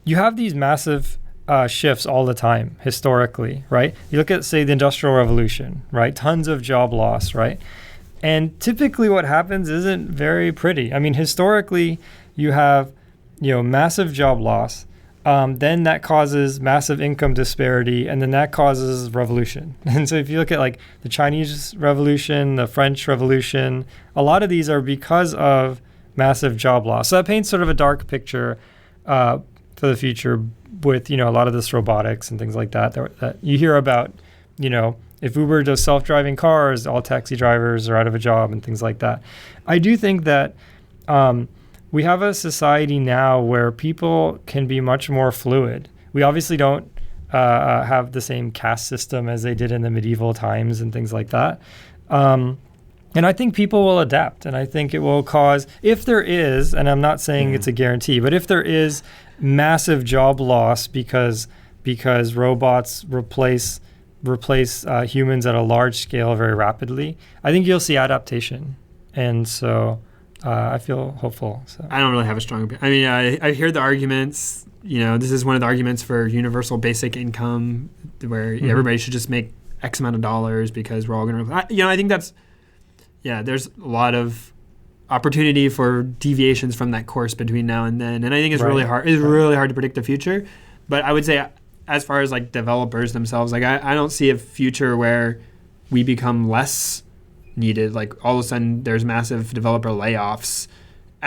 you have these massive shifts all the time historically, right? You look at, say, the Industrial Revolution, right? Tons of job loss, right? And typically what happens isn't very pretty. I mean, historically, you have, massive job loss. Then that causes massive income disparity, and then that causes revolution. And so if you look at like the Chinese Revolution, the French Revolution, a lot of these are because of massive job loss. So that paints sort of a dark picture for the future with, a lot of this robotics and things like that you hear about, if Uber does self-driving cars, all taxi drivers are out of a job and things like that. I do think that we have a society now where people can be much more fluid. We obviously don't have the same caste system as they did in the medieval times and things like that. And I think people will adapt, and I think it will cause, if there is, and I'm not saying it's a guarantee, but if there is massive job loss because robots replace humans at a large scale very rapidly, I think you'll see adaptation. And so I feel hopeful. So I don't really have a strong opinion. I mean, I hear the arguments. This is one of the arguments for universal basic income, where everybody should just make X amount of dollars because we're all going to. I think that's. Yeah, there's a lot of opportunity for deviations from that course between now and then, and I think it's really hard. It's really hard to predict the future. But I would say, as far as like developers themselves, like I don't see a future where we become less needed. Like all of a sudden, there's massive developer layoffs.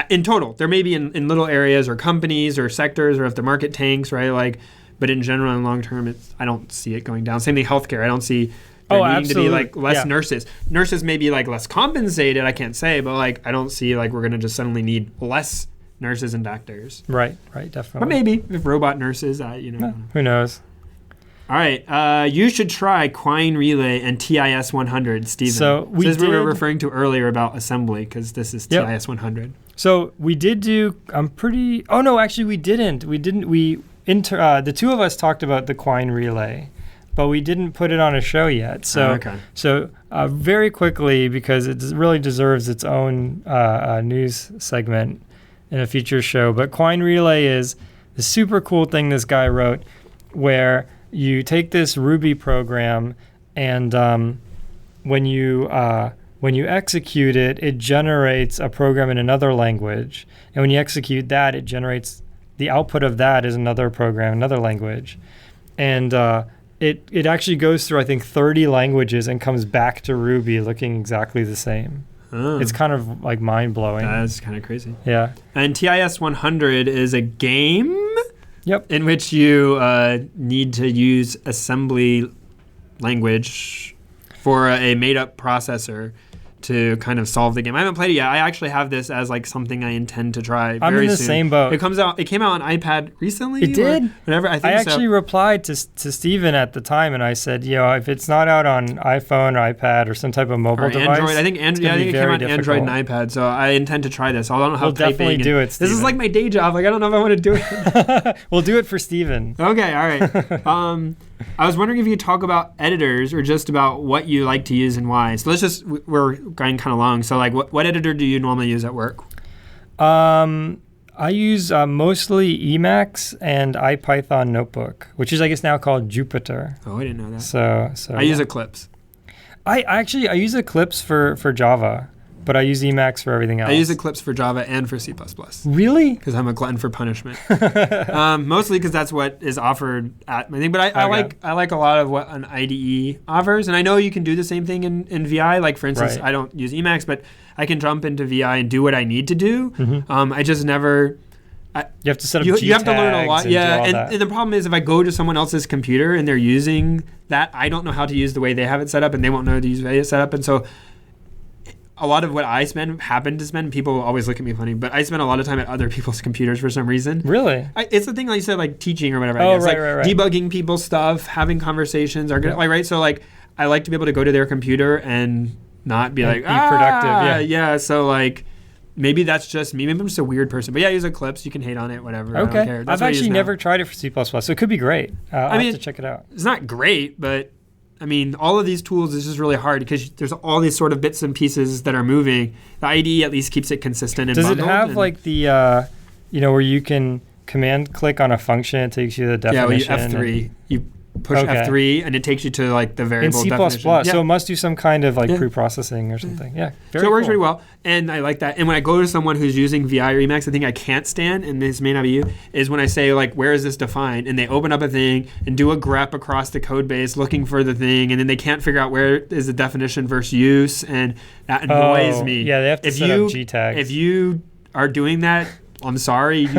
In total, there may be in little areas or companies or sectors, or if the market tanks, right? Like, but in general and long term, I don't see it going down. Same thing, healthcare. I don't see. Needing to be like less nurses. Nurses may be like less compensated, I can't say, but like I don't see like we're going to just suddenly need less nurses and doctors. Right, definitely. But maybe if robot nurses, who knows? All right, you should try Quine Relay and TIS 100, Stephen. So this is what we were referring to earlier about assembly, because this is TIS 100. So we did do. Actually we didn't. The two of us talked about the Quine Relay, but we didn't put it on a show yet. So, very quickly, because it really deserves its own news segment in a future show. But Quine Relay is the super cool thing this guy wrote, where you take this Ruby program, and when you execute it, it generates a program in another language. And when you execute that, it generates the output of that is another program, another language, and It actually goes through, I think, 30 languages and comes back to Ruby looking exactly the same. Oh. It's kind of like mind-blowing. That's kind of crazy. Yeah. And TIS 100 is a game in which you need to use assembly language for a made-up processor to kind of solve the game. I haven't played it yet. I actually have this as like something I intend to try very soon. I'm in the same boat. It came out on iPad recently. It did? Whatever. I actually replied to Steven at the time, and I said, if it's not out on iPhone or iPad or some type of mobile device, Android. I think it came out on Android and iPad, so I intend to try this. I don't know how we'll definitely do it, Steven. This is like my day job. Like I don't know if I want to do it. We'll do it for Steven. Okay, all right. I was wondering if you could talk about editors or just about what you like to use and why. So we're going kind of long. So like what editor do you normally use at work? I use mostly Emacs and IPython Notebook, which is I guess now called Jupyter. Oh, I didn't know that. So I use Eclipse. I use Eclipse for Java. but I use Emacs for everything else. I use Eclipse for Java and for C++. Really? Because I'm a glutton for punishment. Mostly because that's what is offered at my thing. But I like a lot of what an IDE offers. And I know you can do the same thing in VI. Like, for instance, I don't use Emacs, but I can jump into VI and do what I need to do. I just never... you have to set up you have to learn a lot. And the problem is if I go to someone else's computer and they're using that, I don't know how to use the way they have it set up, and they won't know how to use the way it's set up. And so a lot of what I happen to spend, people always look at me funny, but I spend a lot of time at other people's computers for some reason. Really? It's the thing like you said, like teaching or whatever. Oh, I guess. right. Debugging people's stuff, having conversations, right? So like I like to be able to go to their computer and not be productive. Yeah. So like maybe that's just me. Maybe I'm just a weird person. But yeah, I use Eclipse. You can hate on it, whatever. Okay. I don't care. I've actually never tried it for C++, so it could be great. I'll have to check it out. It's not great, but I mean, all of these tools is just really hard because there's all these sort of bits and pieces that are moving. The IDE at least keeps it consistent and bundled. Does it have like the, where you can command click on a function, it takes you to the definition? Yeah, well, F3. You push F3 and it takes you to like the variable in C++, definition. So it must do some kind of like pre-processing or something. Yeah, so it works pretty well, and I like that. And when I go to someone who's using VI or Emacs, the thing I can't stand, and this may not be you, is when I say like, where is this defined? And they open up a thing and do a grep across the code base looking for the thing, and then they can't figure out where is the definition versus use, and that annoys me. Yeah, they have to set up G tags. If you are doing that, I'm sorry.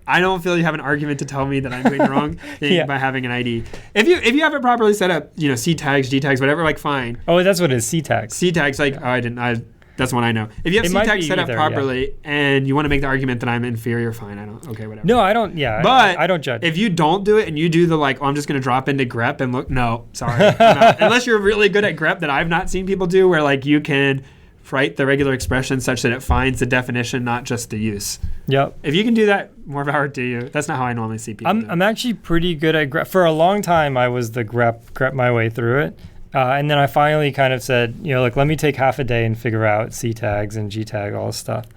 I don't feel you have an argument to tell me that I'm doing the wrong thing by having an ID. If you have it properly set up, C tags, G tags, whatever, like fine. Oh, that's what it is, C tags. C tags, like that's one I know. If you have C tags set up properly and you want to make the argument that I'm inferior, fine. Whatever. No, I don't. Yeah, but I don't judge. If you don't do it and you do the I'm just going to drop into grep and look. No, sorry, I'm not. Unless you're really good at grep that I've not seen people do, where like you can write the regular expression such that it finds the definition, not just the use. Yep. If you can do that, more power to you. That's not how I normally see people. I'm actually pretty good at grep. For a long time, I was the grep my way through it. And then I finally kind of said, let me take half a day and figure out C tags and G tag, all this stuff.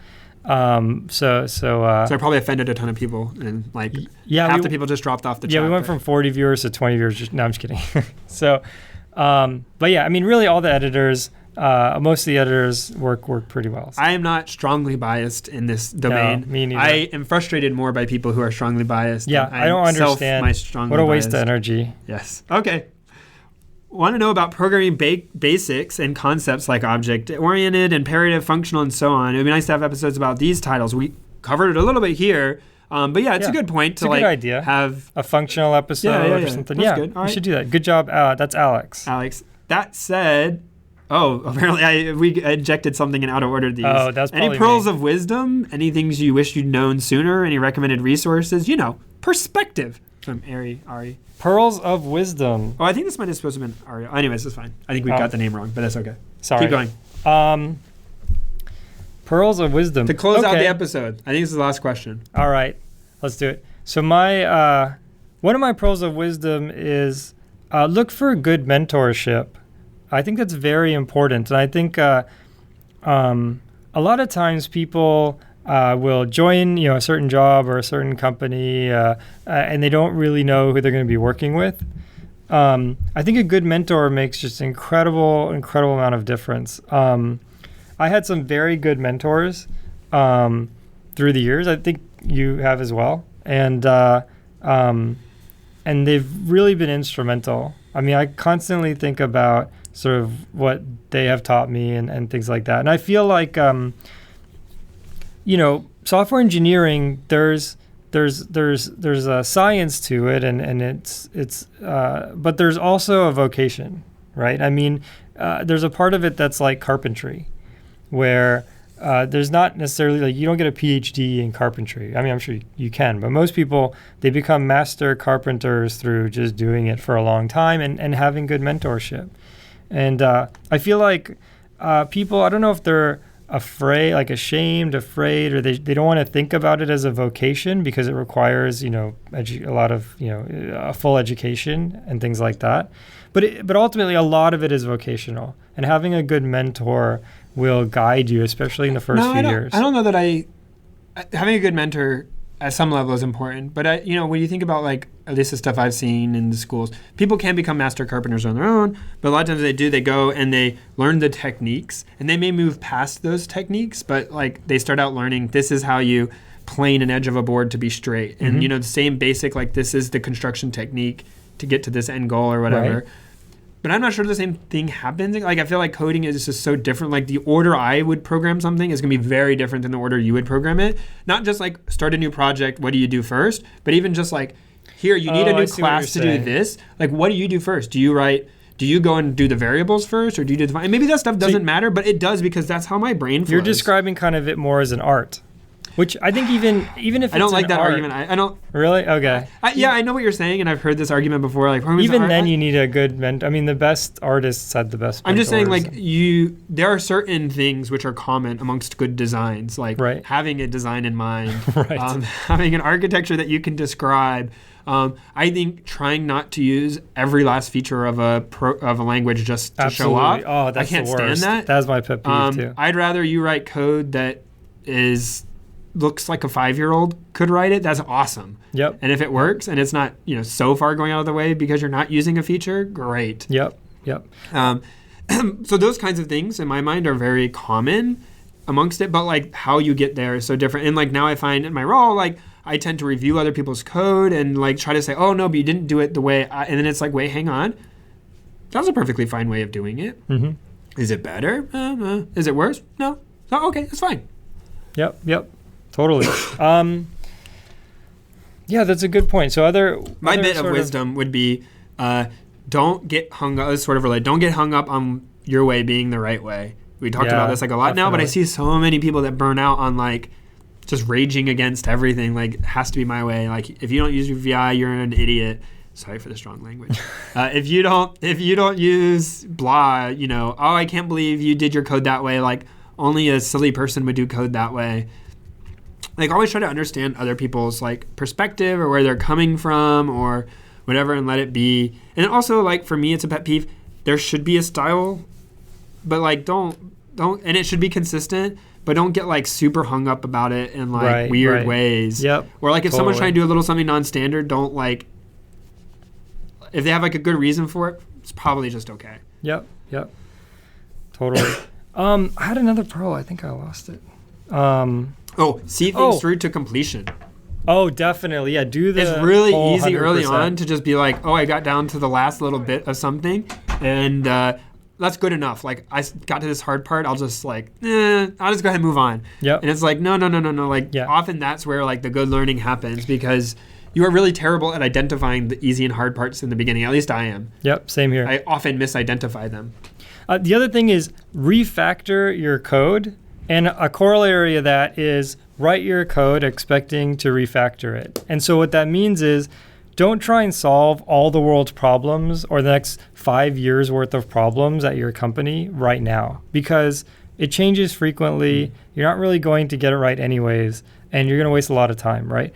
So I probably offended a ton of people, and half the people just dropped off the chat. Yeah, we went from 40 viewers to 20 viewers. No, I'm just kidding. But yeah, I mean, really all the editors, most of the editors work pretty well. So. I am not strongly biased in this domain. No, me neither. I am frustrated more by people who are strongly biased. Yeah, I don't understand. What a waste of energy. Yes. Okay. Want to know about programming basics and concepts like object-oriented, imperative, functional, and so on. It would be nice to have episodes about these titles. We covered it a little bit here. But yeah, it's a good point to good idea. Have a functional episode or something. That's good. We should do that. Good job. That's Alex. That said, apparently we injected something in out of order these. Oh, that's probably Any pearls of wisdom? Any things you wish you'd known sooner? Any recommended resources? Perspective from Ari. Pearls of wisdom. Oh, I think this might have supposed to have been Ari. Anyways, it's fine. I think we got the name wrong, but that's okay. Sorry. Keep going. Pearls of wisdom. To close out the episode, I think this is the last question. All right, let's do it. So my one of my pearls of wisdom is look for good mentorship. I think that's very important, and I think a lot of times people will join a certain job or a certain company, and they don't really know who they're going to be working with. I think a good mentor makes just incredible amount of difference. I had some very good mentors through the years. I think you have as well, and they've really been instrumental. I mean, I constantly think about sort of what they have taught me and things like that. And I feel like, software engineering, there's a science to it, and it's but there's also a vocation, right? I mean, there's a part of it that's like carpentry, where there's not necessarily you don't get a PhD in carpentry. I mean, I'm sure you can, but most people, they become master carpenters through just doing it for a long time and having good mentorship. And I feel like people, I don't know if they're ashamed, afraid, or they don't want to think about it as a vocation because it requires, a lot of, a full education and things like that. But ultimately, a lot of it is vocational. And having a good mentor will guide you, especially in the first few years. I don't know that having a good mentor at some level is important. But when you think about like at least the stuff I've seen in the schools, people can become master carpenters on their own, but a lot of times they go and they learn the techniques, and they may move past those techniques, but like they start out learning this is how you plane an edge of a board to be straight, and the same basic like this is the construction technique to get to this end goal or whatever. Right. But I'm not sure the same thing happens. Like I feel like coding is just so different. Like the order I would program something is going to be very different than the order you would program it. Not just like start a new project, what do you do first? But even just like, here, you need a new class to do this. Like what do you do first? Do you go and do the variables first, or do you do the... And maybe that stuff doesn't matter, but it does because that's how my brain flows. You're describing kind of it more as an art. Which I think even if it's I don't like that art, argument. I don't really. Okay. I know what you're saying, and I've heard this argument before. Like even then, you need a good mentor. I mean, the best artists had the best. I'm just saying, like there are certain things which are common amongst good designs, like having a design in mind, having an architecture that you can describe. I think trying not to use every last feature of a language just to show off. Oh, that's I can't the worst. stand that. That's my pet peeve too. I'd rather you write code that looks like a 5-year-old could write it. That's awesome. Yep. And if it works and it's not, so far going out of the way because you're not using a feature, great. Yep. So those kinds of things in my mind are very common amongst it, but like how you get there is so different. And like now I find in my role, like I tend to review other people's code and like try to say, oh no, but you didn't do it the way and then it's like, wait, hang on. That was a perfectly fine way of doing it. Mm-hmm. Is it better? Is it worse? No. Oh, okay, that's fine. Yep. Totally. Yeah, that's a good point. So my bit of wisdom would be, don't get hung up. Sort of related. Don't get hung up on your way being the right way. We talked about this like a lot now, but I see so many people that burn out on like just raging against everything. Like it has to be my way. Like if you don't use your VI, you're an idiot. Sorry for the strong language. If you don't use blah, oh, I can't believe you did your code that way. Like only a silly person would do code that way. Like always try to understand other people's like perspective or where they're coming from or whatever and let it be. And also like for me, it's a pet peeve. There should be a style, but like don't, and it should be consistent, but don't get like super hung up about it in like weird ways. Yep. Or like if someone's trying to do a little something non-standard, don't like, if they have like a good reason for it, it's probably just okay. Yep. Totally. I had another pro. I think I lost it. See things through to completion. Oh, definitely. Yeah, do the It's really easy 100%. early on to just be like, oh, I got down to the last little bit of something, and that's good enough. Like, I got to this hard part, I'll just like, I'll just go ahead and move on. Yep. And it's like, no. Like, often that's where like the good learning happens because you are really terrible at identifying the easy and hard parts in the beginning. At least I am. Yep, same here. I often misidentify them. The other thing is refactor your code. And a corollary of that is write your code expecting to refactor it. And so what that means is don't try and solve all the world's problems or the next 5 years worth of problems at your company right now because it changes frequently. You're not really going to get it right anyways, and you're going to waste a lot of time, right?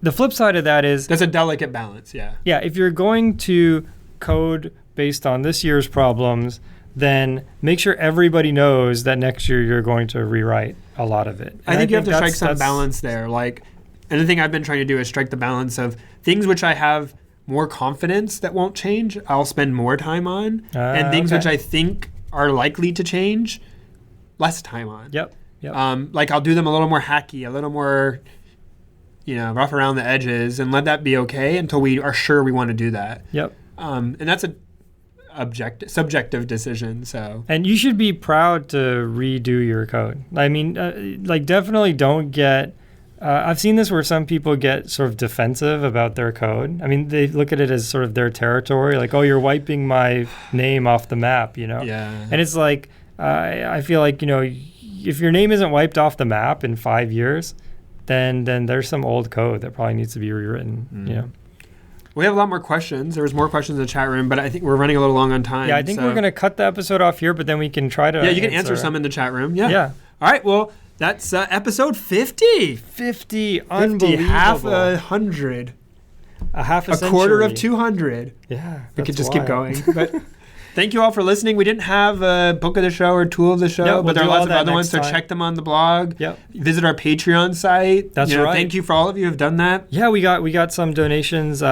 The flip side of that is... That's a delicate balance, yeah. Yeah, if you're going to code based on this year's problems, then make sure everybody knows that next year you're going to rewrite a lot of it. I think you have to strike some balance there. Like, and the thing I've been trying to do is strike the balance of things which I have more confidence that won't change, I'll spend more time on, and things which I think are likely to change, less time on. Yep. Like I'll do them a little more hacky, a little more, rough around the edges, and let that be okay until we are sure we want to do that. Yep. And that's a subjective decision. So, and you should be proud to redo your code. I mean, definitely don't get. I've seen this where some people get sort of defensive about their code. I mean, they look at it as sort of their territory, like, oh, you're wiping my name off the map, Yeah. And it's like, I feel like, if your name isn't wiped off the map in 5 years, then there's some old code that probably needs to be rewritten. We have a lot more questions. There was more questions in the chat room, but I think we're running a little long on time. Yeah, I think we're going to cut the episode off here, but then we can try to... Yeah, you can answer some in the chat room. Yeah. All right, well, that's episode 50. 50, unbelievable. Half 100. A half a century. Quarter of 200. Yeah, we could just keep going. But Thank you all for listening. We didn't have a book of the show or tool of the show, Yep, but there are we'll do lots of all that other ones, so next time. check them on the blog. Yep. Visit our Patreon site. That's right. Thank you for all of you who have done that. Yeah, we got some donations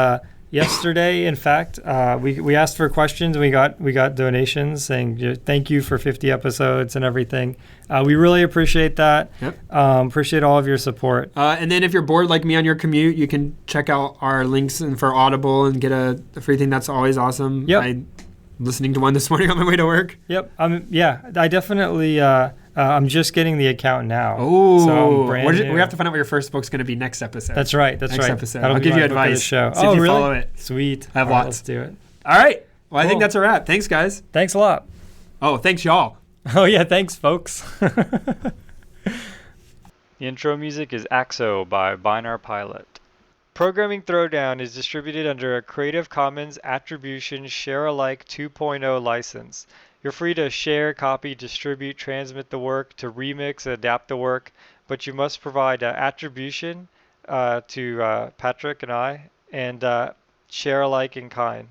yesterday. In fact, we asked for questions and we got donations saying thank you for 50 episodes and everything. We really appreciate that. Yep. Appreciate all of your support. And then if you're bored like me on your commute, you can check out our links for Audible and get a free thing. That's always awesome. Yep. I'm listening to one this morning on my way to work. Yep. Yeah, I definitely. I'm just getting the account now. Oh, so I'm brand new. We have to find out what your first book's going to be next episode. That's right. Next episode. That'll I'll be give you my book of the advice. show. See if you really? follow it. Sweet. I have All right, lots. let's do it. All right. Well, I Cool. think that's a wrap. Thanks, guys. Thanks a lot. Oh, thanks, y'all. Oh yeah, thanks, folks. The intro music is Axo by Binar Pilot. Programming Throwdown is distributed under a Creative Commons Attribution Share-alike 2.0 license. You're free to share, copy, distribute, transmit the work, to remix, adapt the work, but you must provide attribution to Patrick and I, and share alike in kind.